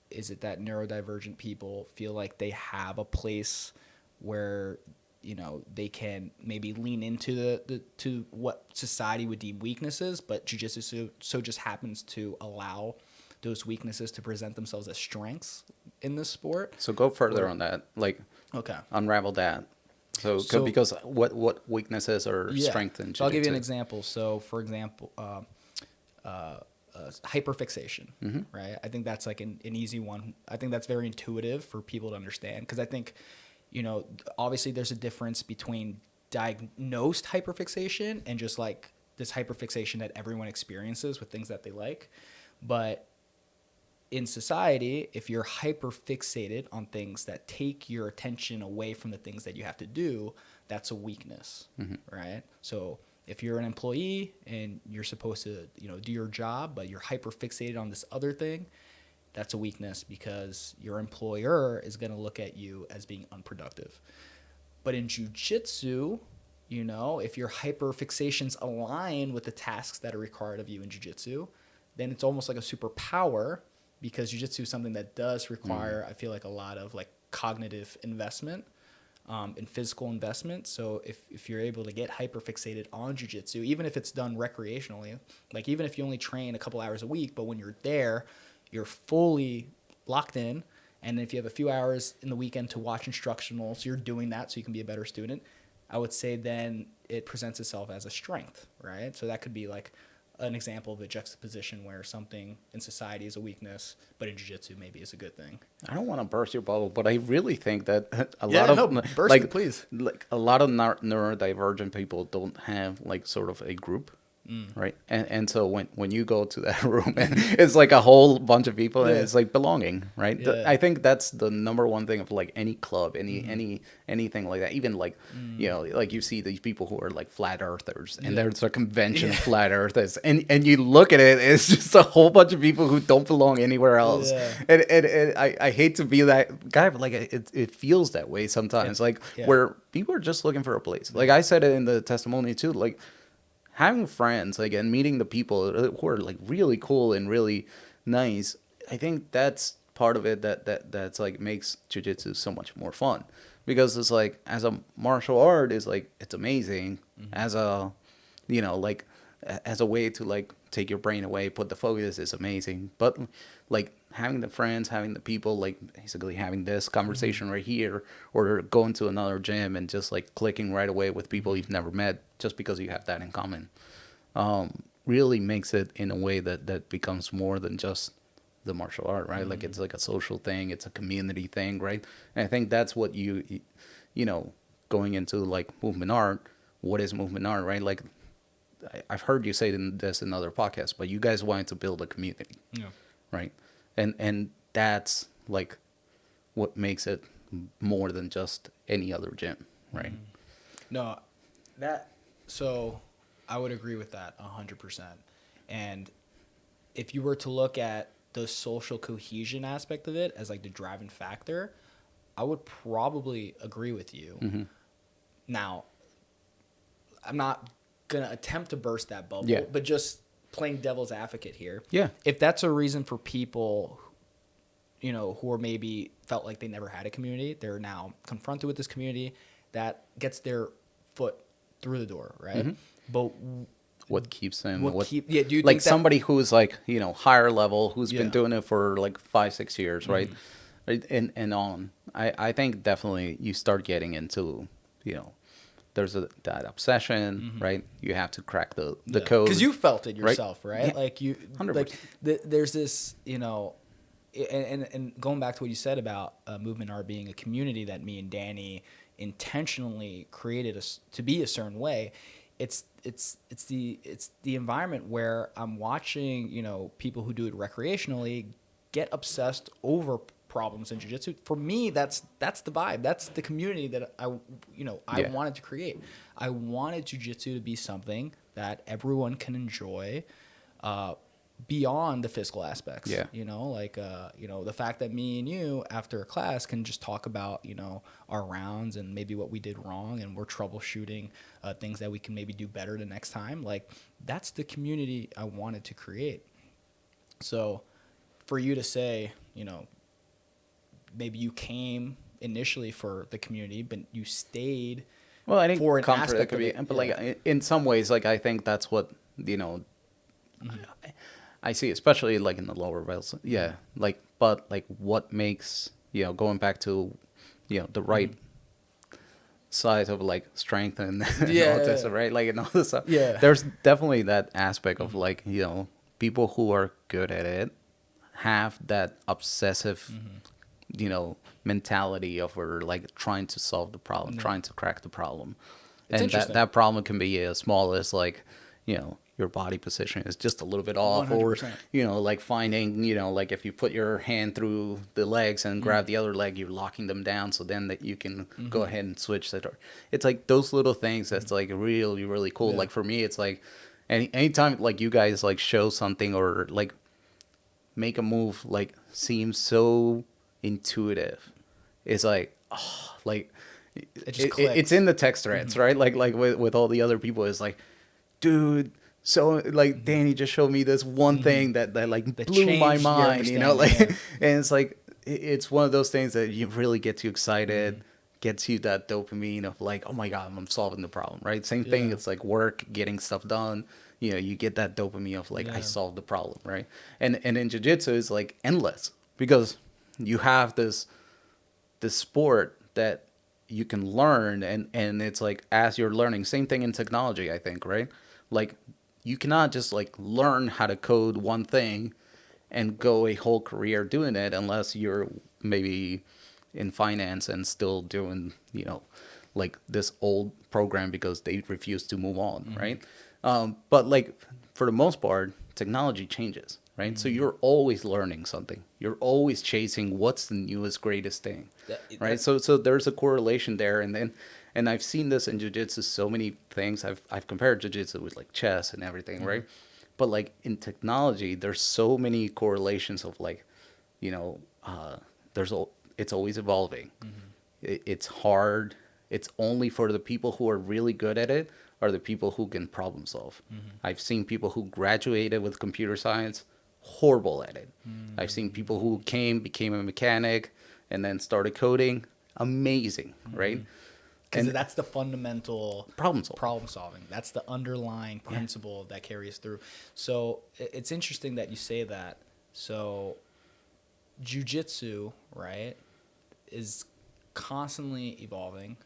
is it that neurodivergent people feel like they have a place where, you know, they can maybe lean into the to what society would deem weaknesses, but jiu-jitsu so just happens to allow those weaknesses to present themselves as strengths in this sport? So go further on that, like, Okay. unravel that. So because what weaknesses or strength in jiu-jitsu? So I'll give you an example. So for example, hyperfixation, right? I think that's like an easy one. I think that's very intuitive for people to understand, because I think, you know, obviously there's a difference between diagnosed hyperfixation and just like this hyperfixation that everyone experiences with things that they like. But in society, if you're hyperfixated on things that take your attention away from the things that you have to do, that's a weakness, right? So if you're an employee and you're supposed to, you know, do your job, but you're hyperfixated on this other thing, that's a weakness, because your employer is going to look at you as being unproductive. But in jiu-jitsu, you know, if your hyperfixations align with the tasks that are required of you in jiu-jitsu, then it's almost like a superpower, because jiu-jitsu is something that does require, I feel like, a lot of like cognitive investment and physical investment. So if you're able to get hyperfixated on jiu-jitsu, even if it's done recreationally, like even if you only train a couple hours a week, but when you're there, you're fully locked in. And if you have a few hours in the weekend to watch instructionals, you're doing that so you can be a better student. I would say then it presents itself as a strength, right? So that could be like an example of a juxtaposition where something in society is a weakness, but in jiu-jitsu maybe is a good thing. I don't want to burst your bubble, but I really think that a Yeah, lot no, of burst it, please. like a lot of neurodivergent people don't have like sort of a group, right? And so when you go to that room and it's like a whole bunch of people and Yeah. it's like belonging, right? Yeah. I think that's the number one thing of like any club, anything like that. Even like like you see these people who are like flat earthers, and Yeah. there's a convention of flat earthers, and you look at it, it's just a whole bunch of people who don't belong anywhere else. Yeah. And I hate to be that guy, but like it feels that way sometimes. Like Yeah. where people are just looking for a place. Like I said it in the testimony too. Like having friends, like, and meeting the people who are like really cool and really nice. I think that's part of it that's like makes jiu-jitsu so much more fun, because it's like as a martial art is like it's amazing as a like as a way to like take your brain away, put the focus is amazing. But like having the friends, having the people, like basically having this conversation right here, or going to another gym and just like clicking right away with people you've never met just because you have that in common, really makes it in a way that becomes more than just the martial art, right? Like it's like a social thing, it's a community thing, right? And I think that's what going into like movement art. What is movement art, right? Like I've heard you say this in other podcasts, but you guys wanted to build a community, Yeah. right? And that's like what makes it more than just any other gym, right? No, so I would agree with that 100%. And if you were to look at the social cohesion aspect of it as like the driving factor, I would probably agree with you. Now, I'm not going to attempt to burst that bubble, Yeah. but just playing devil's advocate here. Yeah. If that's a reason for people, who are maybe felt like they never had a community, they're now confronted with this community that gets their foot through the door, right? But What keeps them? do you Like think somebody who's like higher level, who's been Yeah. doing it for like 5-6 years, right? Right, and on. I think definitely you start getting into there's that obsession, right? You have to crack the code, because you felt it right? yourself, right? Yeah. Like you, 100%. like there's this, and going back to what you said about movement art being a community that me and Danny intentionally created to be a certain way. It's the environment where I'm watching people who do it recreationally get obsessed over problems in jiu-jitsu. For me, that's the vibe. That's the community that I Yeah. wanted to create. I wanted jiu-jitsu to be something that everyone can enjoy, beyond the physical aspects. Yeah. The fact that me and you after a class can just talk about our rounds and maybe what we did wrong, and we're troubleshooting things that we can maybe do better the next time. Like that's the community I wanted to create. So for you to say, maybe you came initially for the community, but you stayed. Well, I think for an comfort aspect could of be, it, but yeah. like in some ways, like I think that's what I see, especially like in the lower levels. Yeah, like but like what makes going back to the right side of like strength and Yeah. autism, right? Like and all this stuff. Yeah. There's definitely that aspect of like people who are good at it have that obsessive mentality of we're like trying to solve the problem, trying to crack the problem. It's And interesting. that problem can be as small as like, your body position is just a little bit off, or 100%. like finding, like if you put your hand through the legs and grab the other leg, you're locking them down, so then that you can go ahead and switch that. It's like those little things that's like really, really cool. Yeah. Like for me, it's like anytime like you guys like show something or like make a move like seems so intuitive. It's like, oh, like It just it's clicks. in the text threads, right? Like with all the other people, it's like, dude. So like Danny just showed me this one thing that like That blew my changed your mind, like, understanding, and it's like it's one of those things that you really gets you excited, gets you that dopamine of like, oh my god, I'm solving the problem, right? Same thing. Yeah. It's like work, getting stuff done. You get that dopamine of like I Yeah. solved the problem, right? And in jiu-jitsu it's like endless because you have this sport that you can learn and it's like as you're learning, same thing in technology, I think, right? Like you cannot just like learn how to code one thing and go a whole career doing it unless you're maybe in finance and still doing, like this old program because they refuse to move on, right? But like for the most part, technology changes, right? So you're always learning something. You're always chasing what's the newest, greatest thing, right? So there's a correlation there, and I've seen this in jiu-jitsu so many things. I've compared jiu-jitsu with like chess and everything, right? But like in technology, there's so many correlations of like, you know, it's always evolving. It's hard. It's only for the people who are really good at it are the people who can problem solve. I've seen people who graduated with computer science, horrible at it. I've seen people who became a mechanic, and then started coding, amazing, right? Because And that's the fundamental problem solving. That's the underlying principle that carries through. So it's interesting that you say that. So jiu-jitsu, right, is constantly evolving.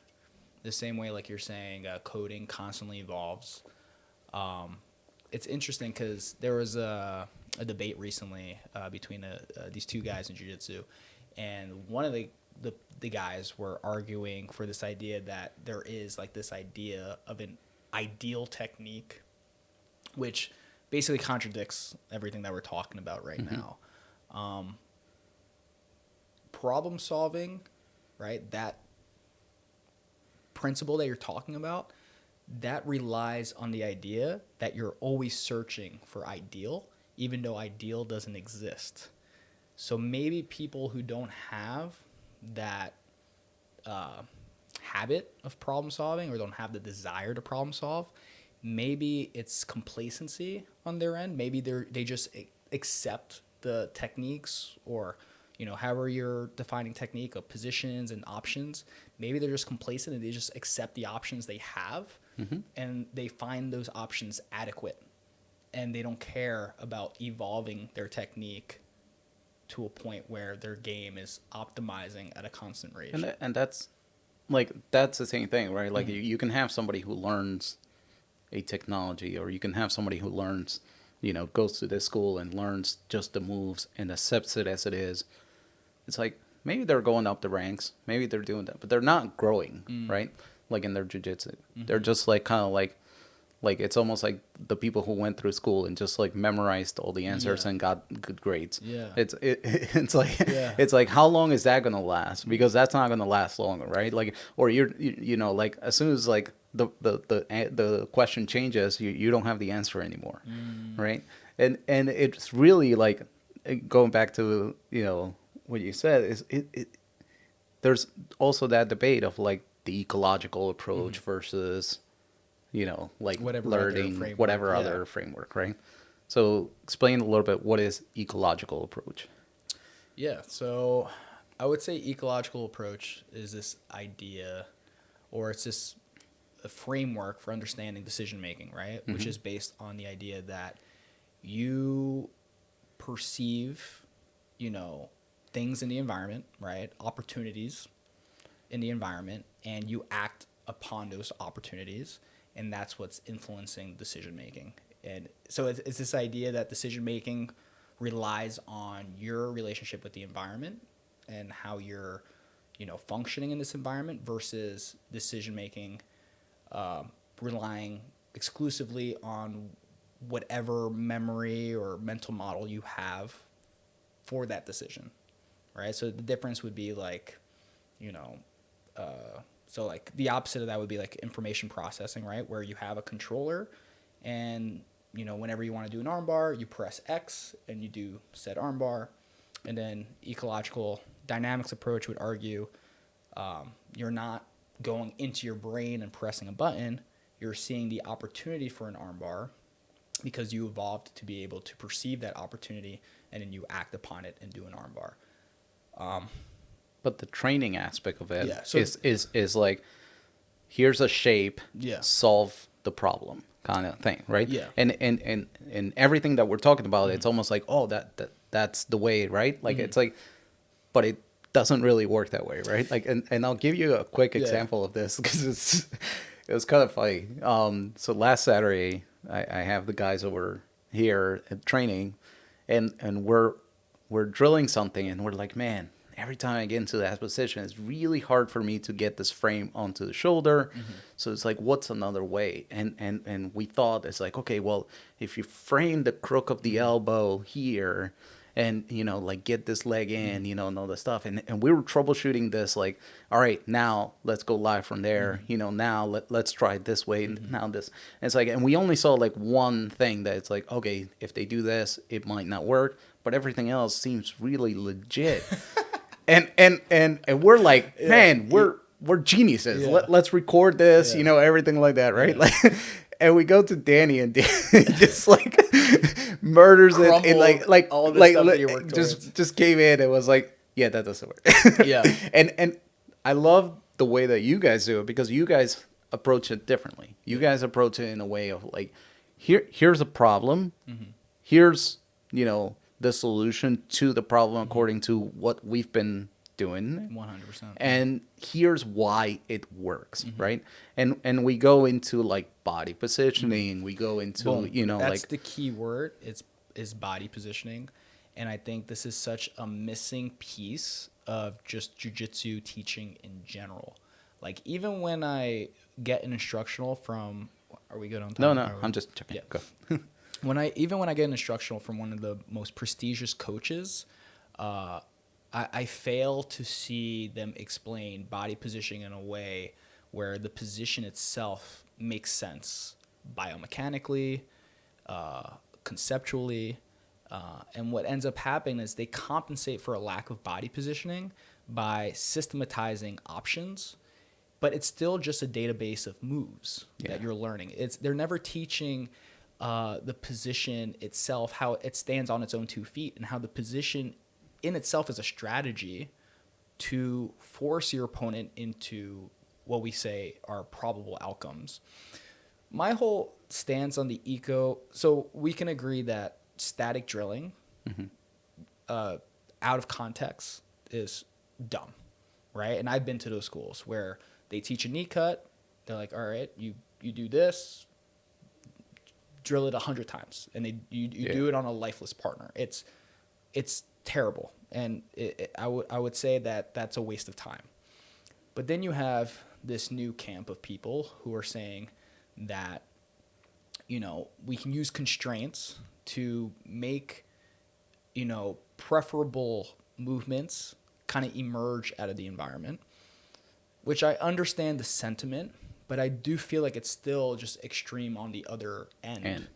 The same way, like you're saying, coding constantly evolves. It's interesting because there was a debate recently between these two guys in jiu-jitsu, and one of the guys were arguing for this idea that there is like this idea of an ideal technique, which basically contradicts everything that we're talking about right now. Problem solving, right? That principle that you're talking about, that relies on the idea that you're always searching for ideal, even though ideal doesn't exist. So maybe people who don't have that habit of problem solving or don't have the desire to problem solve, maybe it's complacency on their end. Maybe they just accept the techniques, or however you're defining technique of positions and options. Maybe they're just complacent and they just accept the options they have, and they find those options adequate, and they don't care about evolving their technique to a point where their game is optimizing at a constant rate. And that's the same thing, right? Like you can have somebody who learns a technology, or you can have somebody who learns, goes to this school and learns just the moves and accepts it as it is. It's like maybe they're going up the ranks, maybe they're doing that, but they're not growing, right? Like in their jiu-jitsu, they're just like kind of like it's almost like the people who went through school and just like memorized all the answers and got good grades. It's like it's like, how long is that gonna last? Because that's not gonna last longer, right? Like, or like as soon as like the question changes, you don't have the answer anymore, right? And it's really like going back to what you said is there's also that debate of like the ecological approach versus like whatever other framework, right? So explain a little bit, what is ecological approach? Yeah, so I would say ecological approach is this idea, or it's this a framework for understanding decision making, right? Which is based on the idea that you perceive, things in the environment, right? Opportunities in the environment, and you act upon those opportunities, and that's what's influencing decision making. And so it's this idea that decision making relies on your relationship with the environment and how you're, functioning in this environment, versus decision making relying exclusively on whatever memory or mental model you have for that decision, right? So the difference would be like, so like the opposite of that would be like information processing, right? Where you have a controller, and whenever you want to do an armbar, you press X and you do said armbar. And then ecological dynamics approach would argue you're not going into your brain and pressing a button. You're seeing the opportunity for an armbar because you evolved to be able to perceive that opportunity, and then you act upon it and do an armbar. But the training aspect of it is like, here's a shape, solve the problem kind of thing, right? Yeah. And everything that we're talking about, it's almost like, oh, that's the way, right? Like it's like, but it doesn't really work that way, right? Like, and I'll give you a quick example of this because it was kind of funny. So last Saturday, I have the guys over here at training, and we're drilling something, and we're like, man, every time I get into that position, it's really hard for me to get this frame onto the shoulder. So it's like, what's another way? And we thought it's like, okay, well, if you frame the crook of the elbow here, and like get this leg in, and all this stuff, and we were troubleshooting this, like, all right, now let's go live from there, now let's try it this way, now this, and it's like, and we only saw like one thing that it's like, okay, if they do this, it might not work, but everything else seems really legit. and we're like, man, we're geniuses. Yeah. Let's record this, Yeah. Everything like that, right? Yeah. Like, and we go to Danny, and Danny just like murders it, and like all the like stuff that you worked just came in and was like, yeah, that doesn't work. Yeah. and I love the way that you guys do it, because you guys approach it differently. You guys approach it in a way of like, here's a problem, here's the solution to the problem according to what we've been doing, 100%. and here's why it works, right? And we go into like body positioning, we go into Boom. That's like the key word. Is body positioning, and I think this is such a missing piece of just jiu-jitsu teaching in general. Like, even when I get an instructional from, are we good on time? no, I'm just checking. Yeah. Go. When I get an instructional from one of the most prestigious coaches, I fail to see them explain body positioning in a way where the position itself makes sense biomechanically, conceptually, and what ends up happening is they compensate for a lack of body positioning by systematizing options, but it's still just a database of moves that you're learning. They're never teaching the position itself, how it stands on its own 2 feet, and how the position in itself is a strategy to force your opponent into what we say are probable outcomes. My whole stance on the so we can agree that static drilling out of context is dumb, right? And I've been to those schools where they teach a knee cut. They're like, all right, you do this, drill it 100 times, and you do it on a lifeless partner. It's terrible, and I would say that that's a waste of time. But then you have this new camp of people who are saying that we can use constraints to make preferable movements kind of emerge out of the environment, which I understand the sentiment, but I do feel like it's still just extreme on the other end.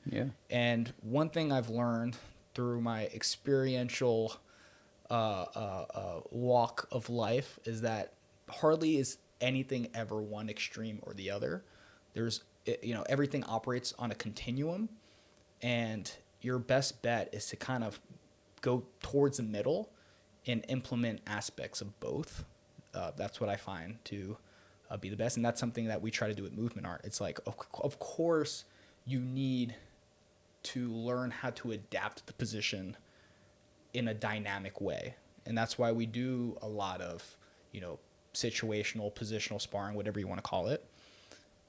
And one thing I've learned through my experiential walk of life is that hardly is anything ever one extreme or the other. There's, everything operates on a continuum, and your best bet is to kind of go towards the middle and implement aspects of both. That's what I find to be the best, and that's something that we try to do with movement art. It's like, of course, you need to learn how to adapt the position in a dynamic way, and that's why we do a lot of situational, positional sparring, whatever you want to call it.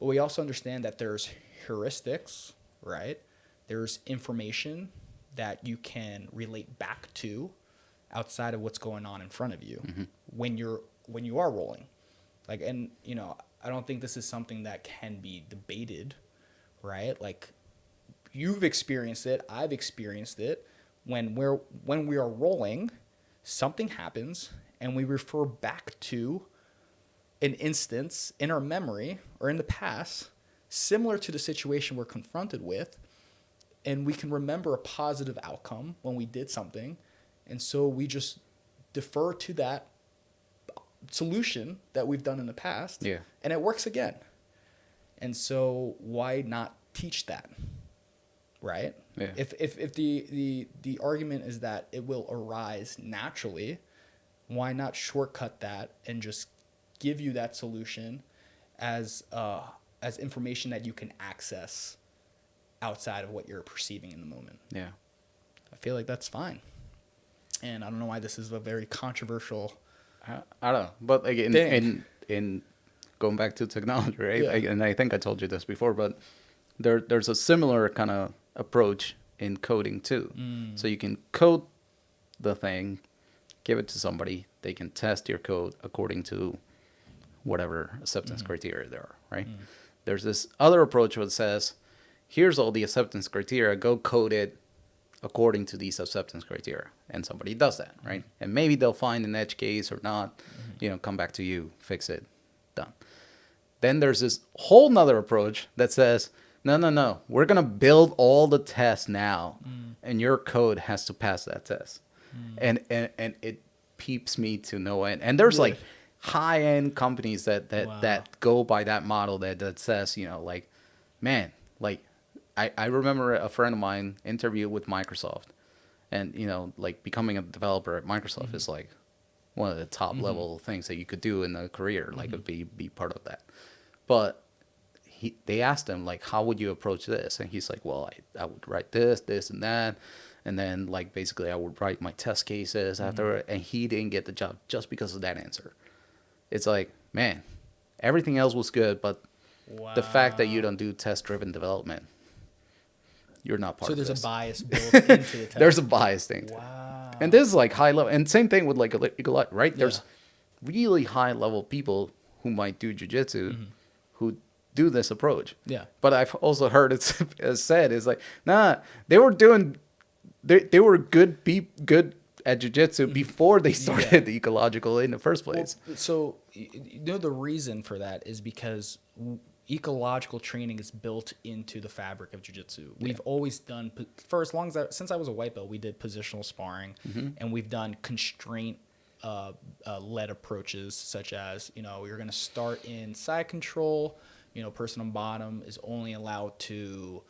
But we also understand that there's heuristics, right? There's information that you can relate back to outside of what's going on in front of you when you are rolling. Like, and I don't think this is something that can be debated, right? Like, you've experienced it, I've experienced it. When we are rolling, something happens, and we refer back to an instance in our memory or in the past similar to the situation we're confronted with, and we can remember a positive outcome when we did something, and so we just defer to that solution that we've done in the past, and it works again. And so why not teach that, right? If the argument is that it will arise naturally, why not shortcut that and just give you that solution as information that you can access outside of what you're perceiving in the moment? I feel like that's fine. And I don't know why this is a very controversial I don't know, but like in going back to technology, right? And I think I told you this before, but there's a similar kind of approach in coding too. So you can code the thing, give it to somebody, they can test your code according to whatever acceptance criteria there are, right? There's this other approach that says, here's all the acceptance criteria, go code it according to these acceptance criteria. And somebody does that, right? And maybe they'll find an edge case or not, come back to you, fix it, done. Then there's this whole nother approach that says, no, we're going to build all the tests now, and your code has to pass that test. And it peeps me to no end. And there's like high-end companies that go by that model that says, like, man, like, I remember a friend of mine interviewed with Microsoft, and, like, becoming a developer at Microsoft is like one of the top level things that you could do in a career, like be part of that. But they asked him, like, how would you approach this? And he's like, well, I would write this, and that. And then, like, basically I would write my test cases after. And he didn't get the job just because of that answer. It's like, man, everything else was good, but the fact that you don't do test-driven development, you're not part of this. So there's a bias built into the test. There's a bias thing. Wow. And this is like high level. And same thing with like illegal, right? Yeah. There's really high level people who might do jiu-jitsu who do this approach. Yeah. But I've also heard it said is like, nah, they were good at jiu-jitsu before they started the ecological in the first place. Well, so the reason for that is because ecological training is built into the fabric of jiu-jitsu. We've always done, since I was a white belt, we did positional sparring, and we've done constraint led approaches, such as, you're going to start in side control. Person on bottom is only allowed to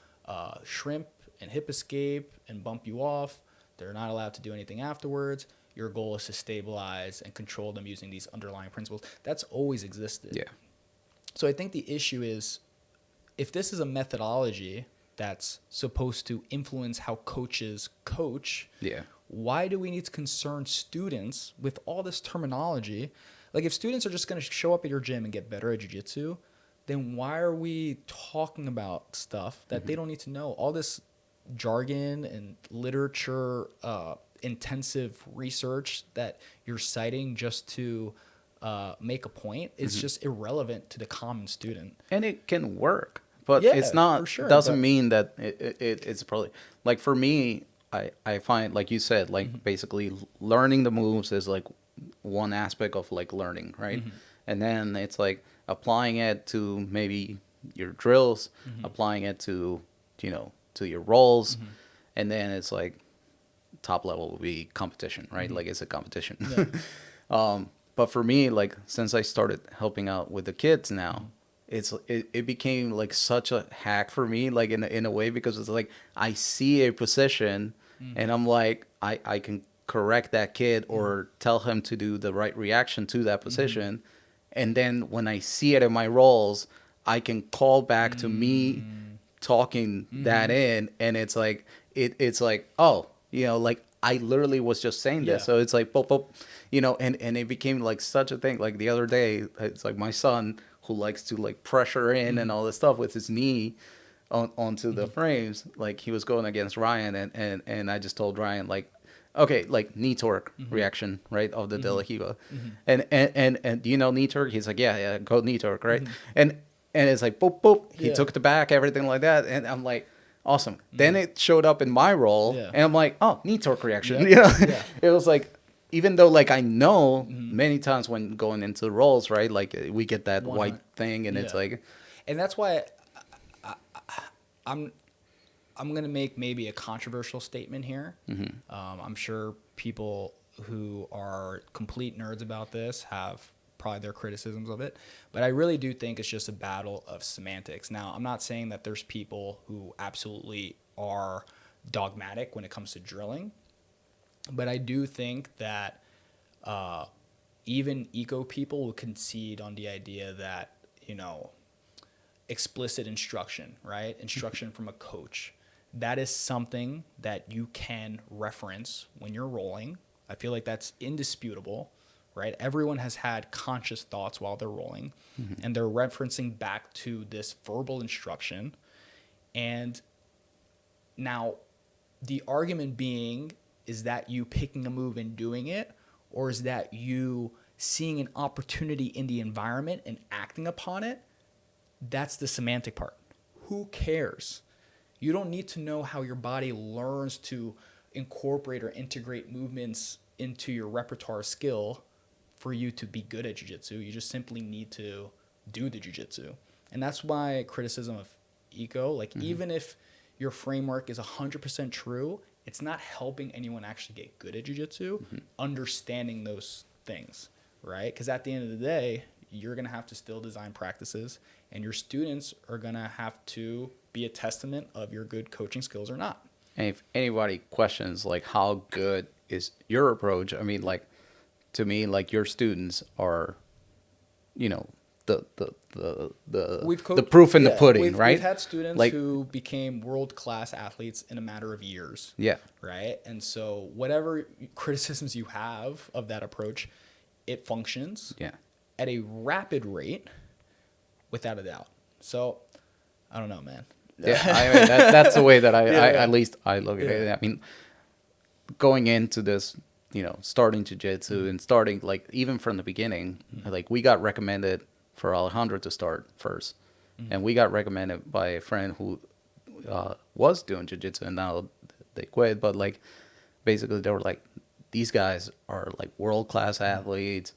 shrimp and hip escape and bump you off. They're not allowed to do anything afterwards. Your goal is to stabilize and control them using these underlying principles. That's always existed. Yeah. So I think the issue is, if this is a methodology that's supposed to influence how coaches coach, why do we need to concern students with all this terminology? Like, if students are just going to show up at your gym and get better at jiu-jitsu, then why are we talking about stuff that they don't need to know? All this jargon and literature intensive research that you're citing just to make a point is just irrelevant to the common student. And it can work, but it's not, for sure, doesn't mean that it's probably, like, for me, I find, like you said, like, basically learning the moves is like one aspect of like learning, right? And then it's like applying it to maybe your drills, applying it to, to your roles. And then it's like top level would be competition, right? Like, it's a competition. But for me, like, since I started helping out with the kids now, it became like such a hack for me, like in a way, because it's like I see a position and I'm like, I can correct that kid or tell him to do the right reaction to that position. And then when I see it in my roles, I can call back to me talking that in, and it's like it's like, oh, like, I literally was just saying this. So it's like, boop, boop, and it became like such a thing. Like, the other day, it's like my son, who likes to like pressure in and all this stuff with his knee onto the frames. Like, he was going against Ryan, and I just told Ryan, like, okay, like, knee torque reaction, right, of the De La Riva. And do you know knee torque? He's like, yeah, go knee torque, right? And it's like, boop, boop. He took the back, everything like that. And I'm like, awesome. Then it showed up in my role, and I'm like, oh, knee torque reaction. It was like, even though, like, I know many times when going into the roles, right, like, we get that white thing, and it's like, and that's why I'm gonna make maybe a controversial statement here. I'm sure people who are complete nerds about this have probably their criticisms of it, but I really do think it's just a battle of semantics. Now, I'm not saying that there's people who absolutely are dogmatic when it comes to drilling, but I do think that even eco people will concede on the idea that, explicit instruction, right? Instruction from a coach. That is something that you can reference when you're rolling. I feel like that's indisputable, right? Everyone has had conscious thoughts while they're rolling, and they're referencing back to this verbal instruction. And now the argument being, is that you picking a move and doing it, or is that you seeing an opportunity in the environment and acting upon it? That's the semantic part. Who cares? You don't need to know how your body learns to incorporate or integrate movements into your repertoire skill for you to be good at jiu-jitsu. You just simply need to do the jiu-jitsu. And that's why criticism of eco, like even if your framework is 100% true, it's not helping anyone actually get good at jiu-jitsu, understanding those things, right? Because at the end of the day, you're going to have to still design practices, and your students are going to have to be a testament of your good coaching skills or not. And if anybody questions like how good is your approach, I mean, like to me, like your students are, you know, the proof in the pudding, right? We've had students like, who became world-class athletes in a matter of years. Yeah. Right? And so whatever criticisms you have of that approach, it functions at a rapid rate, without a doubt. So I don't know, man. Yeah, I mean, that's the way that I at least I look at it. I mean, going into this, you know, starting jiu-jitsu and starting like even from the beginning, like we got recommended for Alejandro to start first, and we got recommended by a friend who was doing jiu-jitsu and now they quit. But like basically they were like, these guys are like world-class athletes.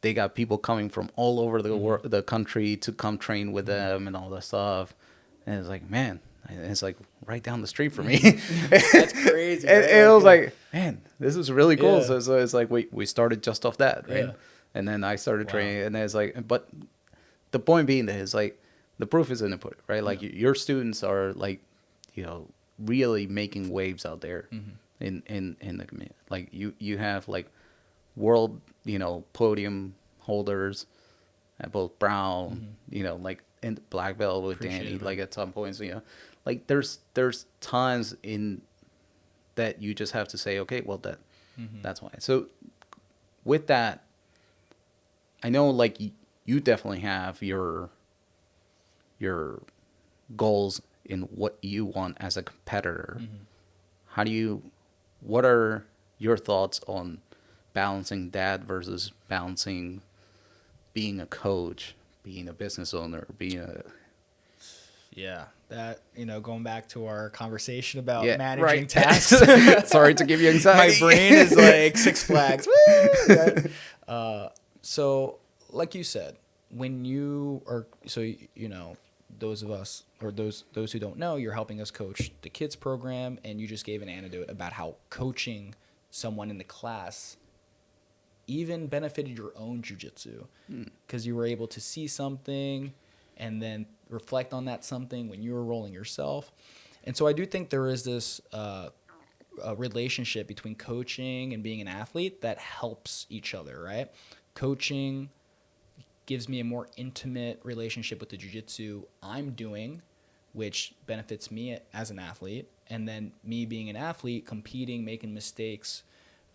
They got people coming from all over the country to come train with them and all that stuff. And it's like, man, it's like right down the street for me. That's crazy. And right? it was like, man, this is really cool. Yeah. So it's like we started just off that, right? Yeah. And then I started training, and then it's like, but the point being that is like the proof is in the pudding, right? Like your students are like, you know, really making waves out there in the community. Like you have like world, you know, podium holders at both brown, you know, like in black belt with Danny, like at some points, you know, like there's times in that you just have to say, okay, well that's why. So with that, I know like you definitely have your goals in what you want as a competitor. What are your thoughts on balancing that versus balancing being a coach, being a business owner, being a... Yeah, that, you know, going back to our conversation about Yeah, managing right. tasks. Sorry to give you anxiety. My brain is like Six Flags. Woo! So, like you said, when you are, so, you know, those of us, or those who don't know, you're helping us coach the kids program, and you just gave an anecdote about how coaching someone in the class even benefited your own jiu-jitsu, because you were able to see something and then reflect on that something when you were rolling yourself. And so I do think there is this relationship between coaching and being an athlete that helps each other, right? Coaching gives me a more intimate relationship with the jiu-jitsu I'm doing, which benefits me as an athlete. And then me being an athlete, competing, making mistakes,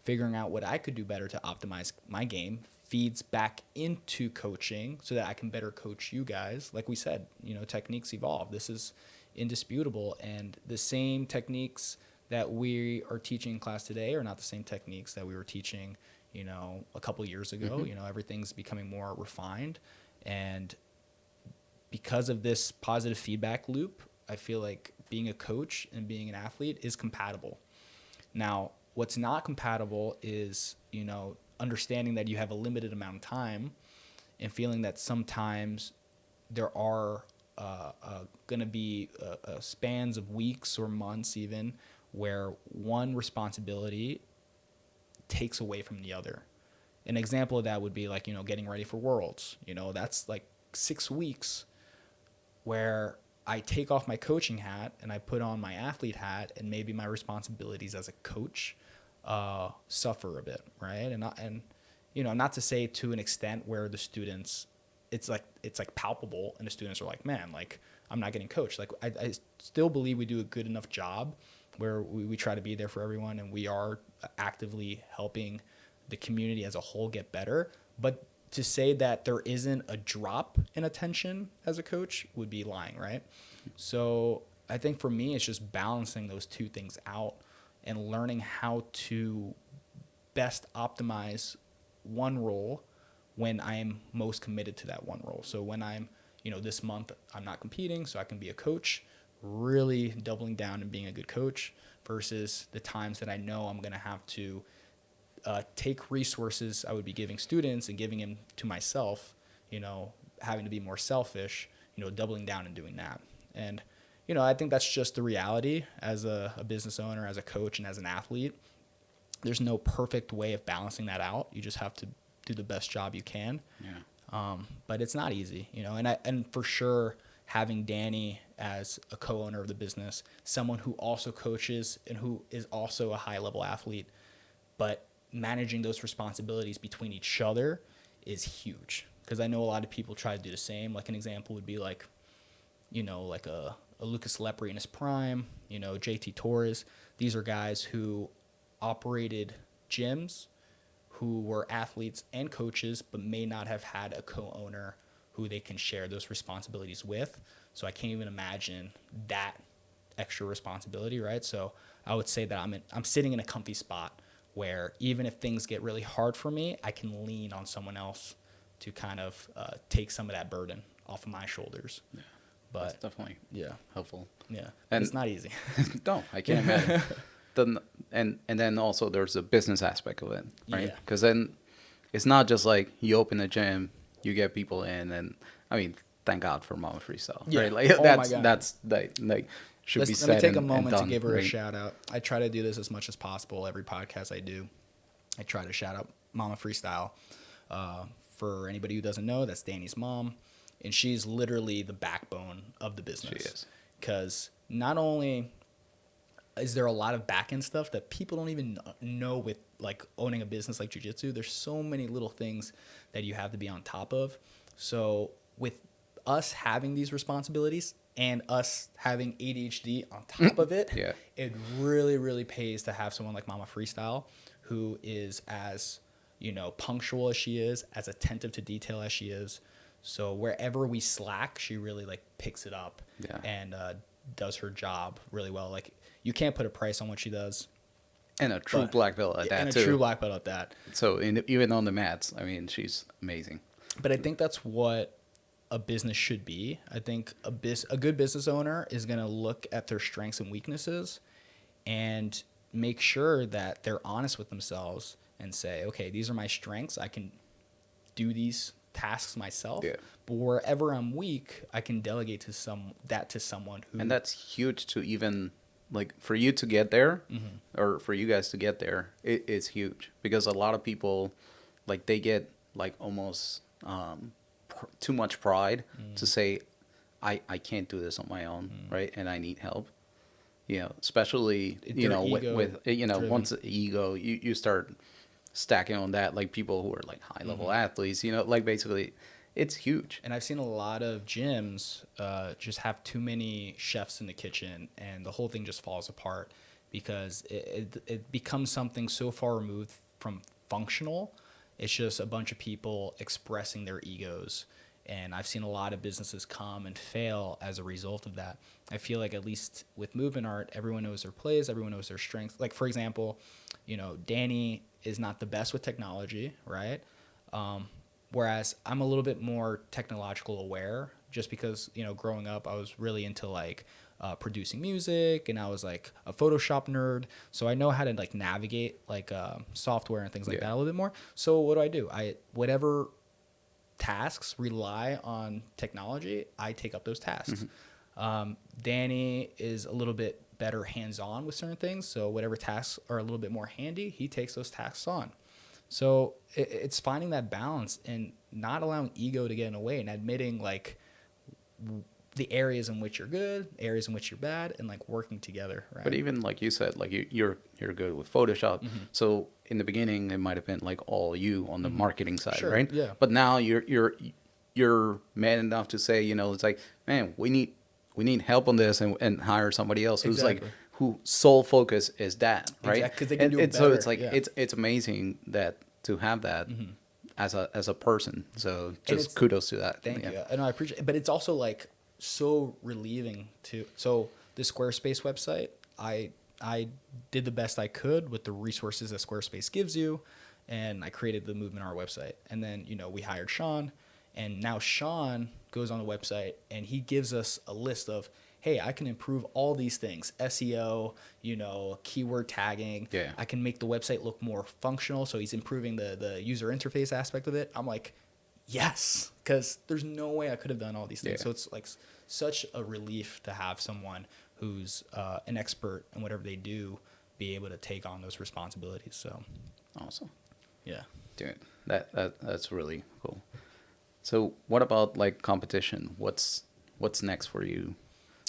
figuring out what I could do better to optimize my game, feeds back into coaching so that I can better coach you guys. Like we said, you know, techniques evolve. This is indisputable. And the same techniques that we are teaching in class today are not the same techniques that we were teaching, you know, a couple years ago. You know, everything's becoming more refined. And because of this positive feedback loop, I feel like being a coach and being an athlete is compatible. Now, what's not compatible is, you know, understanding that you have a limited amount of time and feeling that sometimes there are going to be spans of weeks or months even where one responsibility takes away from the other. An example of that would be like, you know, getting ready for Worlds. You know, that's like 6 weeks where I take off my coaching hat and I put on my athlete hat, and maybe my responsibilities as a coach suffer a bit, right? And you know, not to say to an extent where the students, it's like palpable, and the students are like, man, like I'm not getting coached. Like I still believe we do a good enough job where we try to be there for everyone, and we are actively helping the community as a whole get better. But to say that there isn't a drop in attention as a coach would be lying, right? So I think for me, it's just balancing those two things out and learning how to best optimize one role when I'm most committed to that one role. So when I'm, this month I'm not competing, so I can be a coach, really doubling down and being a good coach versus the times that I know I'm going to have to take resources I would be giving students and giving them to myself, having to be more selfish, doubling down and doing that. And, I think that's just the reality as a business owner, as a coach, and as an athlete. There's no perfect way of balancing that out. You just have to do the best job you can. Yeah. But it's not easy, and for sure having Danny as a co-owner of the business, someone who also coaches and who is also a high level athlete, but managing those responsibilities between each other is huge. Because I know a lot of people try to do the same. Like an example would be like a Lucas Lepre in his prime, JT Torres. These are guys who operated gyms, who were athletes and coaches, but may not have had a co-owner who they can share those responsibilities with. So I can't even imagine that extra responsibility, right? So I would say that I'm sitting in a comfy spot where even if things get really hard for me, I can lean on someone else to kind of take some of that burden off of my shoulders. Yeah. But That's definitely helpful. Yeah, And it's not easy. no, I can't imagine. And then also there's a business aspect of it, right? Yeah. Because then it's not just like you open a gym, you get people in, and I mean, thank God for Mama Freestyle, Yeah. right? Like Oh my God. that's like should be Let said. me take a and moment to done, give her a right? shout out. I try to do this as much as possible. Every podcast I do, I try to shout out Mama Freestyle. For anybody who doesn't know, that's Danny's mom, and she's literally the backbone of the business. She is. Because not only is there a lot of back end stuff that people don't even know with like owning a business like jiu-jitsu, there's so many little things that you have to be on top of. So with us having these responsibilities and us having ADHD on top of it, Yeah. it really, really pays to have someone like Mama Freestyle who is as, punctual as she is, as attentive to detail as she is. So wherever we slack, she really like picks it up and does her job really well. Like you can't put a price on what she does. And a true black belt at that And a too. true black belt at that. So even on the mats, I mean, she's amazing. But I think that's what a business should be. I think a good business owner is going to look at their strengths and weaknesses and make sure that they're honest with themselves and say, okay, these are my strengths. I can do these tasks myself. Yeah. But wherever I'm weak, I can delegate to someone who. And that's huge to even like for you to get there or for you guys to get there. It's huge because a lot of people like they get like almost too much pride to say I can't do this on my own, right? And I need help. Especially with once the ego you start stacking on that, like people who are like high level athletes, like basically it's huge. And I've seen a lot of gyms just have too many chefs in the kitchen and the whole thing just falls apart because it becomes something so far removed from functional. It's just a bunch of people expressing their egos. And I've seen a lot of businesses come and fail as a result of that. I feel like at least with movement art, everyone knows their plays, everyone knows their strengths. Like, for example, Danny is not the best with technology, right? Whereas I'm a little bit more technological aware just because, growing up, I was really into like producing music and I was like a Photoshop nerd. So I know how to like navigate like software and things like that a little bit more. So what do? Whatever tasks rely on technology, I take up those tasks. Danny is a little bit better hands-on with certain things. So whatever tasks are a little bit more handy, he takes those tasks on. So it's finding that balance and not allowing ego to get in the way and admitting like the areas in which you're good, areas in which you're bad, and like working together. Right. But even like you said, like you're good with Photoshop. So in the beginning, it might have been like all you on the marketing side, right? Yeah. But now you're man enough to say, it's like, man, we need help on this and hire somebody else who's like who sole focus is that, right? Exactly, because they can do it better. So it's like it's amazing that to have that as a person. So just kudos to that. Thank you. And I appreciate it. But it's also like so relieving to. So the Squarespace website. I did the best I could with the resources that Squarespace gives you, and I created the Movement Art website. And then, we hired Sean, and now Sean goes on the website and he gives us a list of, hey, I can improve all these things, SEO, keyword tagging. Yeah. I can make the website look more functional. So he's improving the user interface aspect of it. I'm like, yes, because there's no way I could have done all these things. Yeah. So it's like such a relief to have someone who's an expert in whatever they do be able to take on those responsibilities. So Awesome. yeah. Dude, that's really cool. So what about like competition? What's next for you?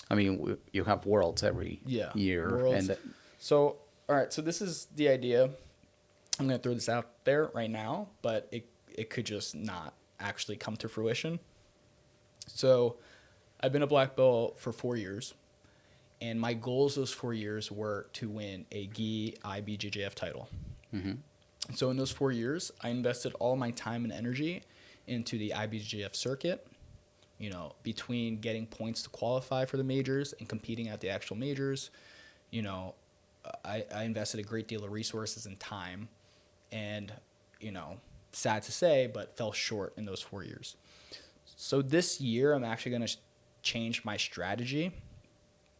I mean, you have worlds every year. Worlds. And So, all right. So this is the idea. I'm going to throw this out there right now, but it could just not actually come to fruition. So I've been a black belt for 4 years, and my goals those 4 years were to win a GI IBJJF title. mm-hmm. So in those 4 years, I invested all my time and energy into the IBJJF circuit, between getting points to qualify for the majors and competing at the actual majors. I invested a great deal of resources and time, and, sad to say, but fell short in those 4 years. So this year, I'm actually going to change my strategy.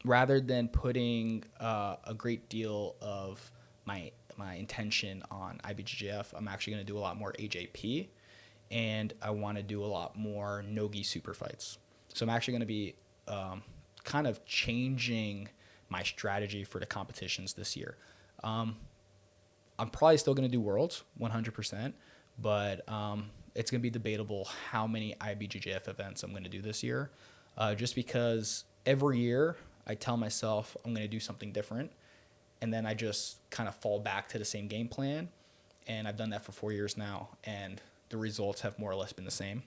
Rather than putting a great deal of my intention on IBJJF, I'm actually going to do a lot more AJP, and I want to do a lot more no-gi super fights. So I'm actually going to be kind of changing my strategy for the competitions this year. I'm probably still going to do Worlds 100%, but it's going to be debatable how many IBJJF events I'm going to do this year, just because every year I tell myself I'm going to do something different, and then I just kind of fall back to the same game plan, and I've done that for 4 years now, and the results have more or less been the same.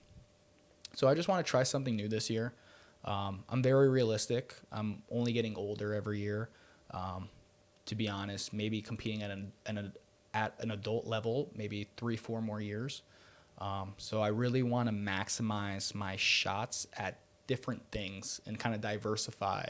So I just want to try something new this year. I'm very realistic. I'm only getting older every year. To be honest, maybe competing at an adult level, maybe 3-4 more years. So I really want to maximize my shots at different things and kind of diversify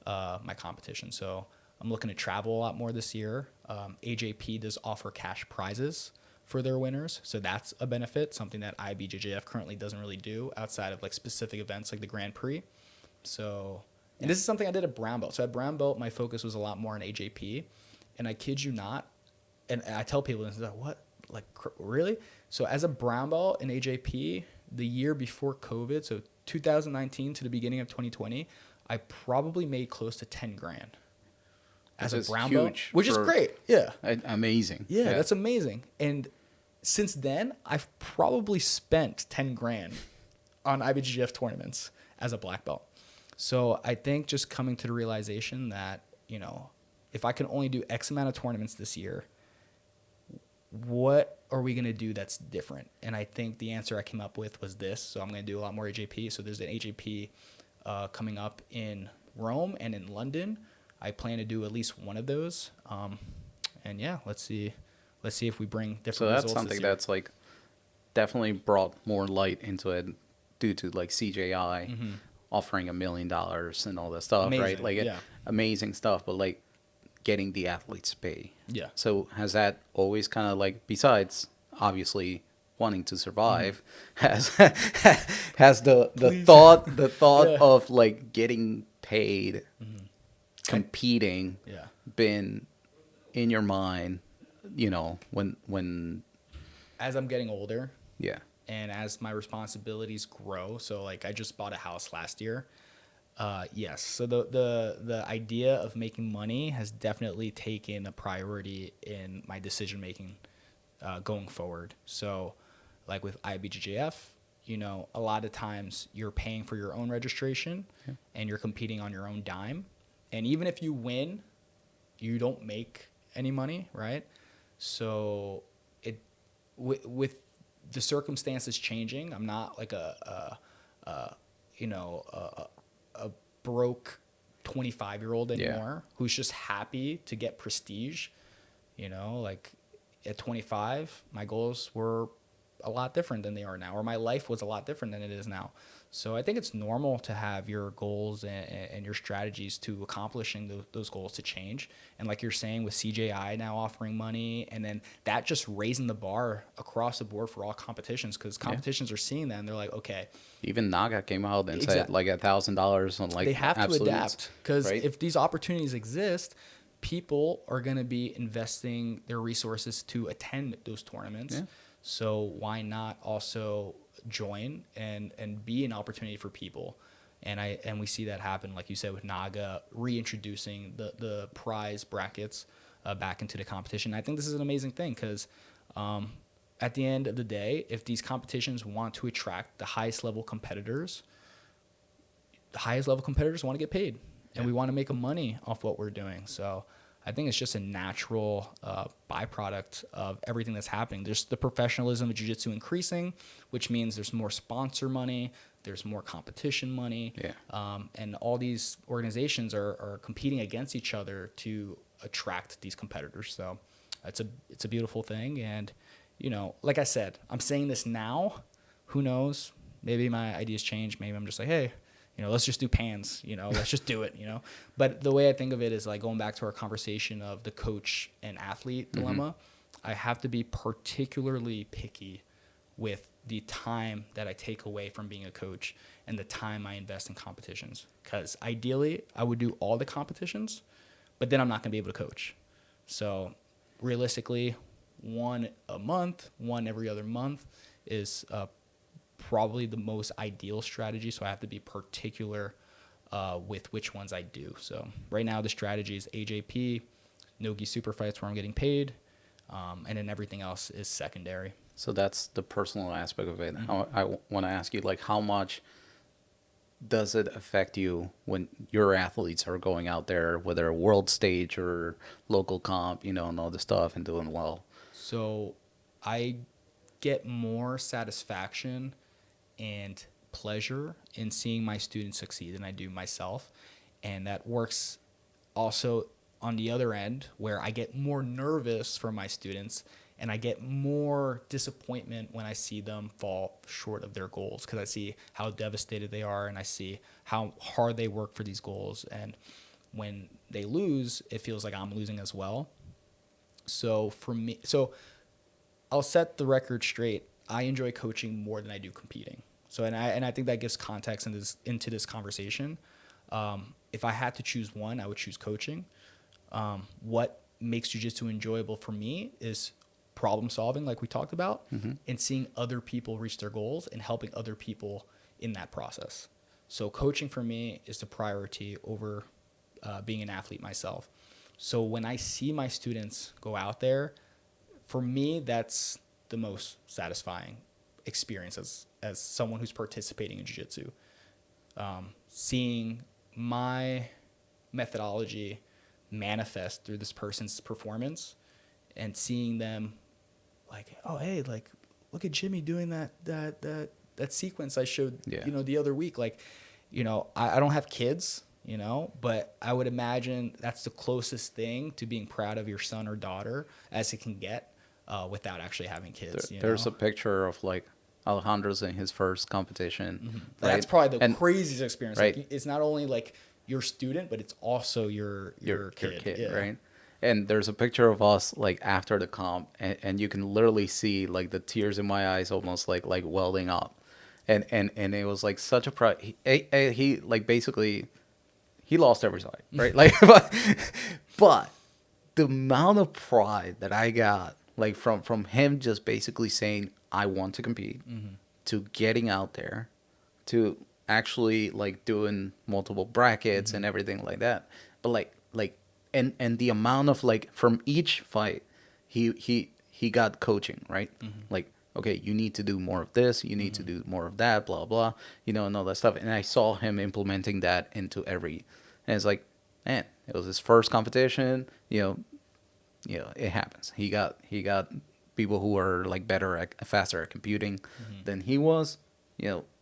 my competition. So I'm looking to travel a lot more this year. AJP does offer cash prizes for their winners, so that's a benefit, something that IBJJF currently doesn't really do outside of like specific events like the Grand Prix. So, and this is something I did at brown belt. So at brown belt, my focus was a lot more on AJP, and I kid you not, and I tell people, what, like, really? So as a brown belt in AJP, the year before COVID, so 2019 to the beginning of 2020, I probably made close to 10 grand as a brown belt, which is great. Yeah. Amazing. Yeah, that's amazing. And since then, I've probably spent 10 grand on IBJJF tournaments as a black belt. So I think just coming to the realization that, if I can only do X amount of tournaments this year, what are we going to do that's different? And I think the answer I came up with was this. So I'm going to do a lot more AJP. So there's an AJP coming up in Rome and in London. I plan to do at least one of those. And yeah, let's see if we bring different results. So that's something that's like definitely brought more light into it due to like CJI offering $1 million and all that stuff, Amazing, right? Like amazing stuff, but like getting the athletes to pay. Yeah. So has that always kind of like, besides obviously wanting to survive, has the thought of like getting paid, competing, been in your mind, when as I'm getting older, and as my responsibilities grow, so like I just bought a house last year. Yes. So the idea of making money has definitely taken a priority in my decision making going forward. So like with IBJJF, a lot of times you're paying for your own registration and you're competing on your own dime. And even if you win, you don't make any money, right? So with the circumstances changing, I'm not like a broke 25-year-old anymore who's just happy to get prestige. Like at 25, my goals were a lot different than they are now, or my life was a lot different than it is now. So I think it's normal to have your goals and your strategies to accomplishing those goals to change. And like you're saying with CJI now offering money, and then that just raising the bar across the board for all competitions, because competitions are seeing that and they're like, okay, Even Naga came out and said exactly, like $1,000 on like they have to absolutes, adapt, because right? if these opportunities exist, people are going to be investing their resources to attend those tournaments. Yeah. So why not also join and be an opportunity for people? And we see that happen, like you said, with Naga reintroducing the prize brackets back into the competition. I think this is an amazing thing, because at the end of the day, if these competitions want to attract the highest level competitors, want to get paid, and we want to make money off what we're doing. So I think it's just a natural byproduct of everything that's happening. There's the professionalism of jiu-jitsu increasing, which means there's more sponsor money, there's more competition money, and all these organizations are competing against each other to attract these competitors. So it's a beautiful thing. And like I said, I'm saying this now. Who knows? Maybe my ideas change. Maybe I'm just like, hey, let's just do pans, let's just do it, But the way I think of it is like going back to our conversation of the coach and athlete dilemma. I have to be particularly picky with the time that I take away from being a coach and the time I invest in competitions. Because ideally, I would do all the competitions, but then I'm not going to be able to coach. So realistically, one a month, one every other month is probably the most ideal strategy. So I have to be particular with which ones I do. So right now the strategy is AJP, no-gi super fights where I'm getting paid, and then everything else is secondary. So that's the personal aspect of it. I want to ask you, like, how much does it affect you when your athletes are going out there, whether a world stage or local comp, and all this stuff and doing well? So I get more satisfaction and pleasure in seeing my students succeed than I do myself. And that works also on the other end, where I get more nervous for my students and I get more disappointment when I see them fall short of their goals, because I see how devastated they are and I see how hard they work for these goals. And when they lose, it feels like I'm losing as well. So for me, I'll set the record straight. I enjoy coaching more than I do competing. So, and I think that gives context into this conversation. If I had to choose one, I would choose coaching. What makes jiu-jitsu enjoyable for me is problem solving, like we talked about, and seeing other people reach their goals and helping other people in that process. So coaching for me is the priority over being an athlete myself. So when I see my students go out there, for me, that's the most satisfying experience as someone who's participating in jiu-jitsu. Seeing my methodology manifest through this person's performance and seeing them like, oh, hey, like, look at Jimmy doing that sequence I showed, the other week. Like, I don't have kids, but I would imagine that's the closest thing to being proud of your son or daughter as it can get without actually having kids. There's a picture of like Alejandro's in his first competition. Right? That's probably the craziest experience. Right. Like, it's not only like your student, but it's also your kid, right? And there's a picture of us like after the comp, and you can literally see like the tears in my eyes, almost like welling up, and it was like such a pride. He like basically he lost every side, right? Like, but the amount of pride that I got, like from him just basically saying I want to compete, to getting out there, to actually like doing multiple brackets and everything like that, but like and the amount of like from each fight he got coaching, right? Like, okay, you need to do more of this, you need to do more of that, blah blah, and all that stuff. And I saw him implementing that into every, and it's like, man, it was his first competition, it happens. He got people who are like faster at computing than he was,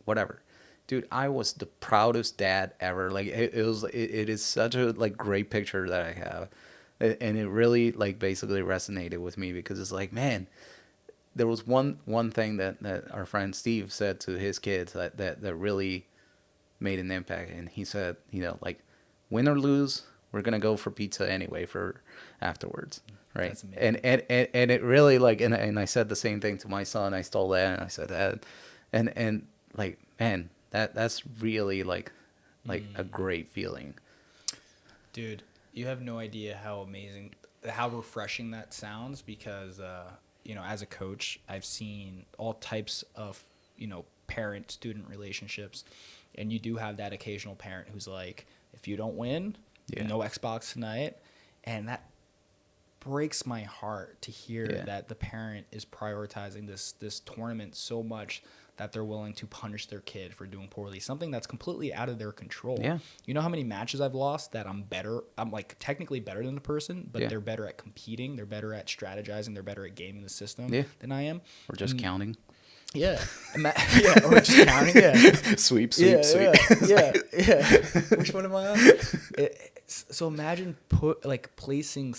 whatever. Dude, I was the proudest dad ever. Like it is such a like great picture that I have, and it really like basically resonated with me, because it's like, man, there was one thing that our friend Steve said to his kids that really made an impact, and he said, like, win or lose, we're gonna go for pizza anyway for afterwards, right? That's amazing. And it really, like, and I said the same thing to my son. I stole that, and I said that, and like, man, that's really like a great feeling. Dude, you have no idea how amazing, how refreshing that sounds, because, as a coach, I've seen all types of, parent-student relationships, and you do have that occasional parent who's like, if you don't win, no Xbox tonight, and that breaks my heart to hear that the parent is prioritizing this tournament so much that they're willing to punish their kid for doing poorly, something that's completely out of their control. Yeah. You know how many matches I've lost that I'm like technically better than the person, but they're better at competing, they're better at strategizing, they're better at gaming the system than I am. Or just counting. Yeah. Or just counting. Yeah. Sweep. Yeah. Which one am I on? So imagine placing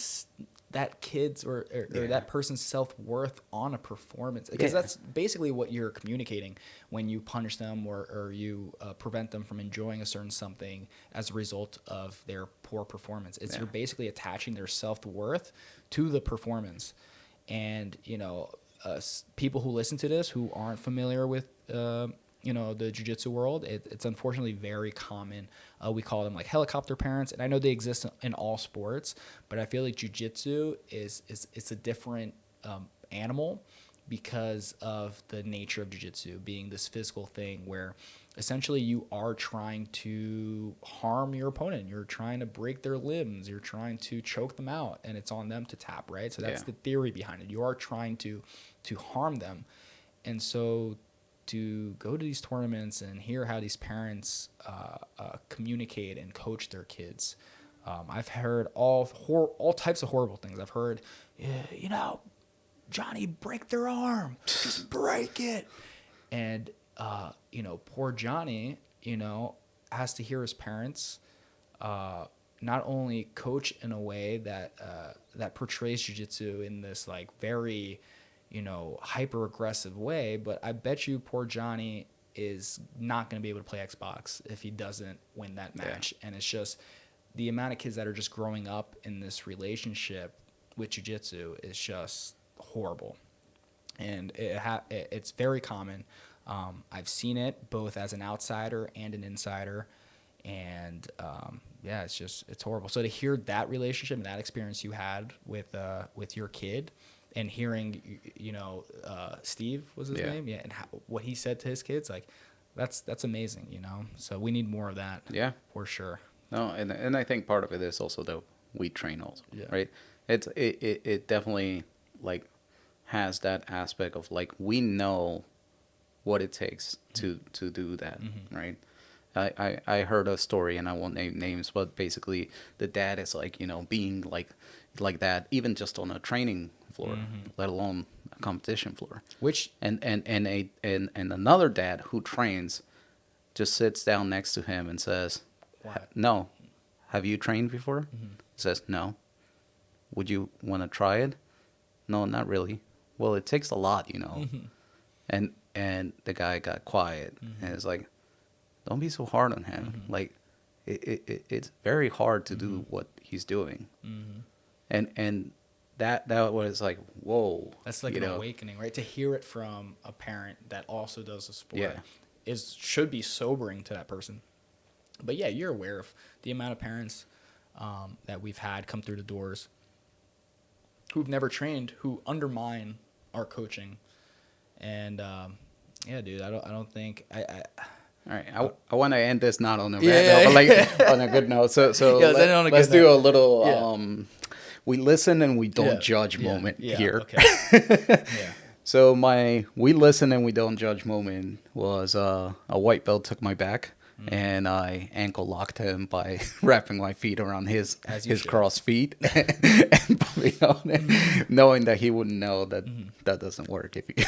that kid's or that person's self-worth on a performance, because that's basically what you're communicating when you punish them or you prevent them from enjoying a certain something as a result of their poor performance. You're basically attaching their self-worth to the performance. And people who listen to this who aren't familiar with the jiu-jitsu world, it's unfortunately very common. We call them like helicopter parents, and I know they exist in all sports, but I feel like jiu-jitsu is a different animal because of the nature of jiu-jitsu being this physical thing where essentially you are trying to harm your opponent. You're trying to break their limbs. You're trying to choke them out, and it's on them to tap, right? So that's the theory behind it. You are trying to harm them. And so to go to these tournaments and hear how these parents communicate and coach their kids, I've heard all types of horrible things. I've heard, Johnny, break their arm, just break it. And poor Johnny, has to hear his parents not only coach in a way that portrays jiu-jitsu in this like very hyper aggressive way, but I bet you poor Johnny is not going to be able to play Xbox if he doesn't win that match. And it's just the amount of kids that are just growing up in this relationship with jiu-jitsu is just horrible. And it's very common. I've seen it both as an outsider and an insider. And it's horrible. So to hear that relationship and that experience you had with your kid, and hearing, Steve was his name, and what he said to his kids, like, that's amazing, So we need more of that, for sure. No, and I think part of it is also that we train also, right? It definitely like has that aspect of like we know what it takes to do that, right? I heard a story, and I won't name names, but basically the dad is like, being like that, even just on a training floor, let alone a competition floor. Which and another dad who trains just sits down next to him and says, "No, have you trained before?" He says, "No." "Would you want to try it?" "No, not really." "Well, it takes a lot, And the guy got quiet, and it's like, don't be so hard on him. Like, it's very hard to do what he's doing. And that was like, whoa. That's like an awakening, right? To hear it from a parent that also does the sport should be sobering to that person. But yeah, you're aware of the amount of parents that we've had come through the doors who've never trained, who undermine our coaching. And dude, I don't think All right, I want to end this not on a bad note, but like on a good note. So let's do a little we listen and we don't judge moment here. Okay. So we listen and we don't judge moment was a white belt took my back, and I ankle locked him by wrapping my feet around his cross feet and put me on it, knowing that he wouldn't know that that doesn't work if he.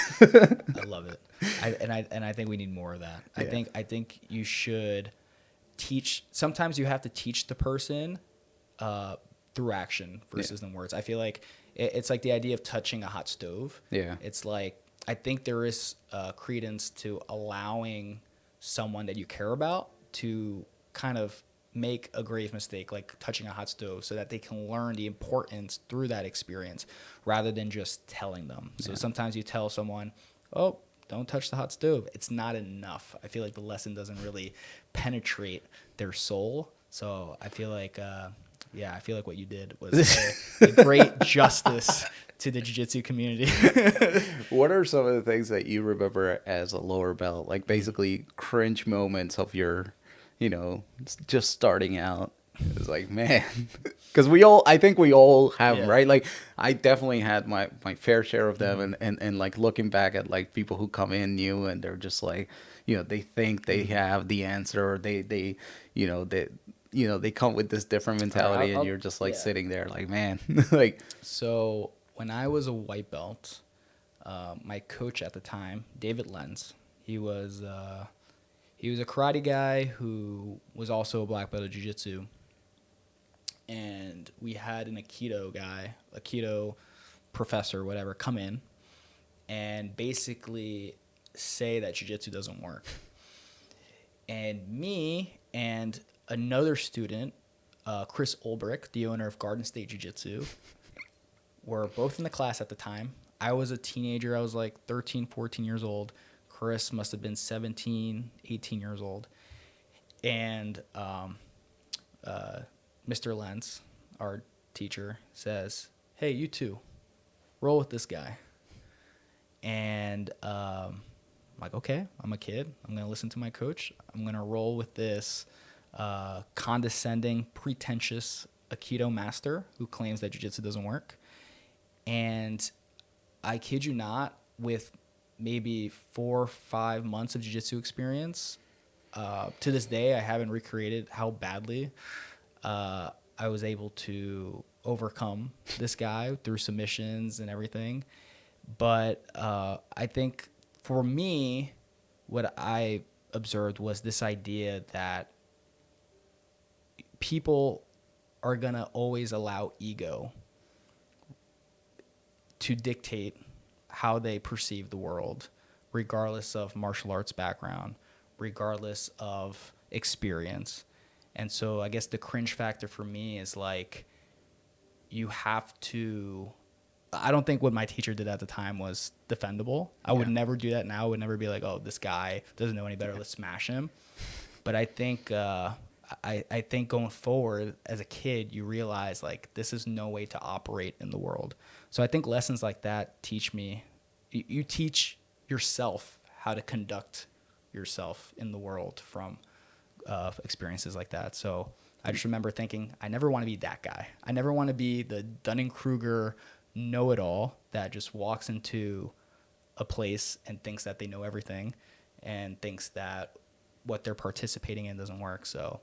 I love it. I think we need more of that. I think you should teach. Sometimes you have to teach the person through action versus in words. I feel like It's like the idea of touching a hot stove. Yeah. It's like, I think there is credence to allowing someone that you care about to kind of make a grave mistake, like touching a hot stove, so that they can learn the importance through that experience rather than just telling them. So sometimes you tell someone, oh, don't touch the hot stove. It's not enough. I feel like the lesson doesn't really penetrate their soul. So I feel like, I feel like what you did was a great justice to the jiu-jitsu community. What are some of the things that you remember as a lower belt, like basically cringe moments of your, just starting out? It's like, man, because I think we all have them, Yeah. right? Like, I definitely had my fair share of them, and like looking back at like people who come in new and they're just like, they think they have the answer, or they, they come with this different mentality, and you're just like sitting there, like, man, like, So when I was a white belt, my coach at the time, David Lenz, he was a karate guy who was also a black belt of jiu-jitsu. And we had an Aikido professor, whatever, come in and basically say that jiu-jitsu doesn't work. And me and another student, Chris Ulbrich, the owner of Garden State Jiu-Jitsu, were both in the class at the time. I was a teenager. I was like 13, 14 years old. Chris must have been 17, 18 years old. And Mr. Lenz, our teacher, says, hey, you two, roll with this guy. And I'm like, okay, I'm a kid. I'm going to listen to my coach. I'm going to roll with this condescending, pretentious Aikido master who claims that jiu-jitsu doesn't work. And I kid you not, with maybe 4 or 5 months of jiu-jitsu experience, to this day, I haven't recreated how badly I was able to overcome this guy through submissions and everything. But I think for me, what I observed was this idea that people are going to always allow ego to dictate how they perceive the world, regardless of martial arts background, regardless of experience. And so I guess the cringe factor for me is like, you have to, I don't think what my teacher did at the time was defendable. I would never do that now. I would never be like, oh, this guy doesn't know any better, let's smash him. But I think I think going forward as a kid, you realize like this is no way to operate in the world. So I think lessons like that teach me, you teach yourself how to conduct yourself in the world from experiences like that. So I just remember thinking, I never want to be that guy. I never want to be the Dunning-Kruger know-it-all that just walks into a place and thinks that they know everything and thinks that what they're participating in doesn't work. So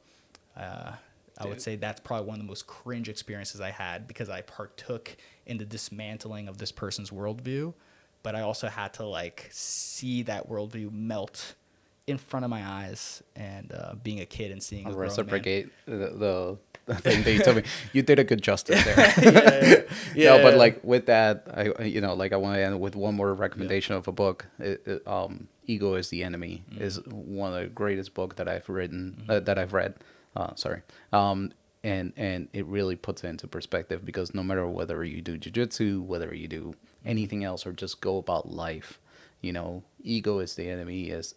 I would say that's probably one of the most cringe experiences I had, because I partook in the dismantling of this person's worldview, but I also had to like see that worldview melt in front of my eyes, and being a kid and seeing a grown reciprocate the thing that you told me. You did a good justice there. No, but like with that, I want to end with one more recommendation of a book. Ego is the Enemy is one of the greatest books that I've written, that I've read. And it really puts it into perspective, because no matter whether you do jiu-jitsu, whether you do anything else, or just go about life, ego is the enemy is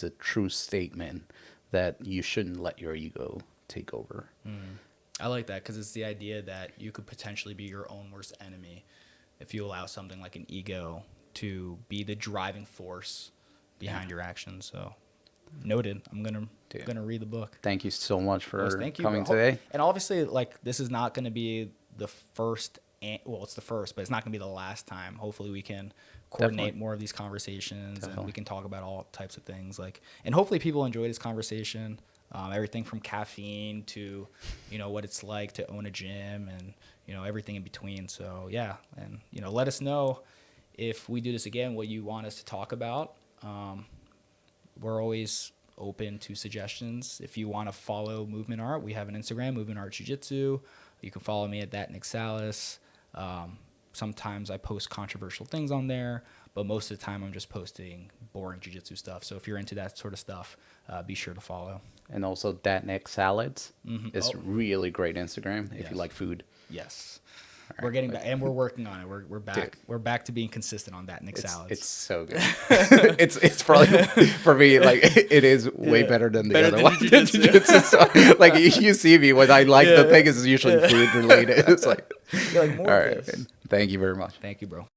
a true statement that you shouldn't let your ego take over. I like that, because it's the idea that you could potentially be your own worst enemy if you allow something like an ego to be the driving force behind your actions. So noted. I'm gonna read the book. Thank you so much for coming bro. today. And obviously, like, this is not going to be the first. Well, it's the first, but it's not going to be the last time. Hopefully, we can coordinate more of these conversations, and we can talk about all types of things. Like, and hopefully, people enjoy this conversation. Everything from caffeine to, what it's like to own a gym, and everything in between. So yeah, and let us know if we do this again, what you want us to talk about. We're always open to suggestions. If you want to follow Movement Art, we have an Instagram, Movement Art Jiu-Jitsu. You can follow me at that Nick Salles. Sometimes I post controversial things on there, but most of the time I'm just posting boring jiu-jitsu stuff. So if you're into that sort of stuff, be sure to follow. And also that Nick Salles is Oh. really great Instagram if Yes. you like food. Yes. All We're right. getting back, and we're working on it. We're back. Dude. We're back to being consistent on that, Nick Salles. It's so good. it's probably for me like it is way Yeah. better than the Better other than one. jiu-jitsu. Jiu-jitsu stuff. Like you see me when I like the Yeah. thing is usually food related. It's like You're like, more all of right. this. Thank you very much. Thank you, bro.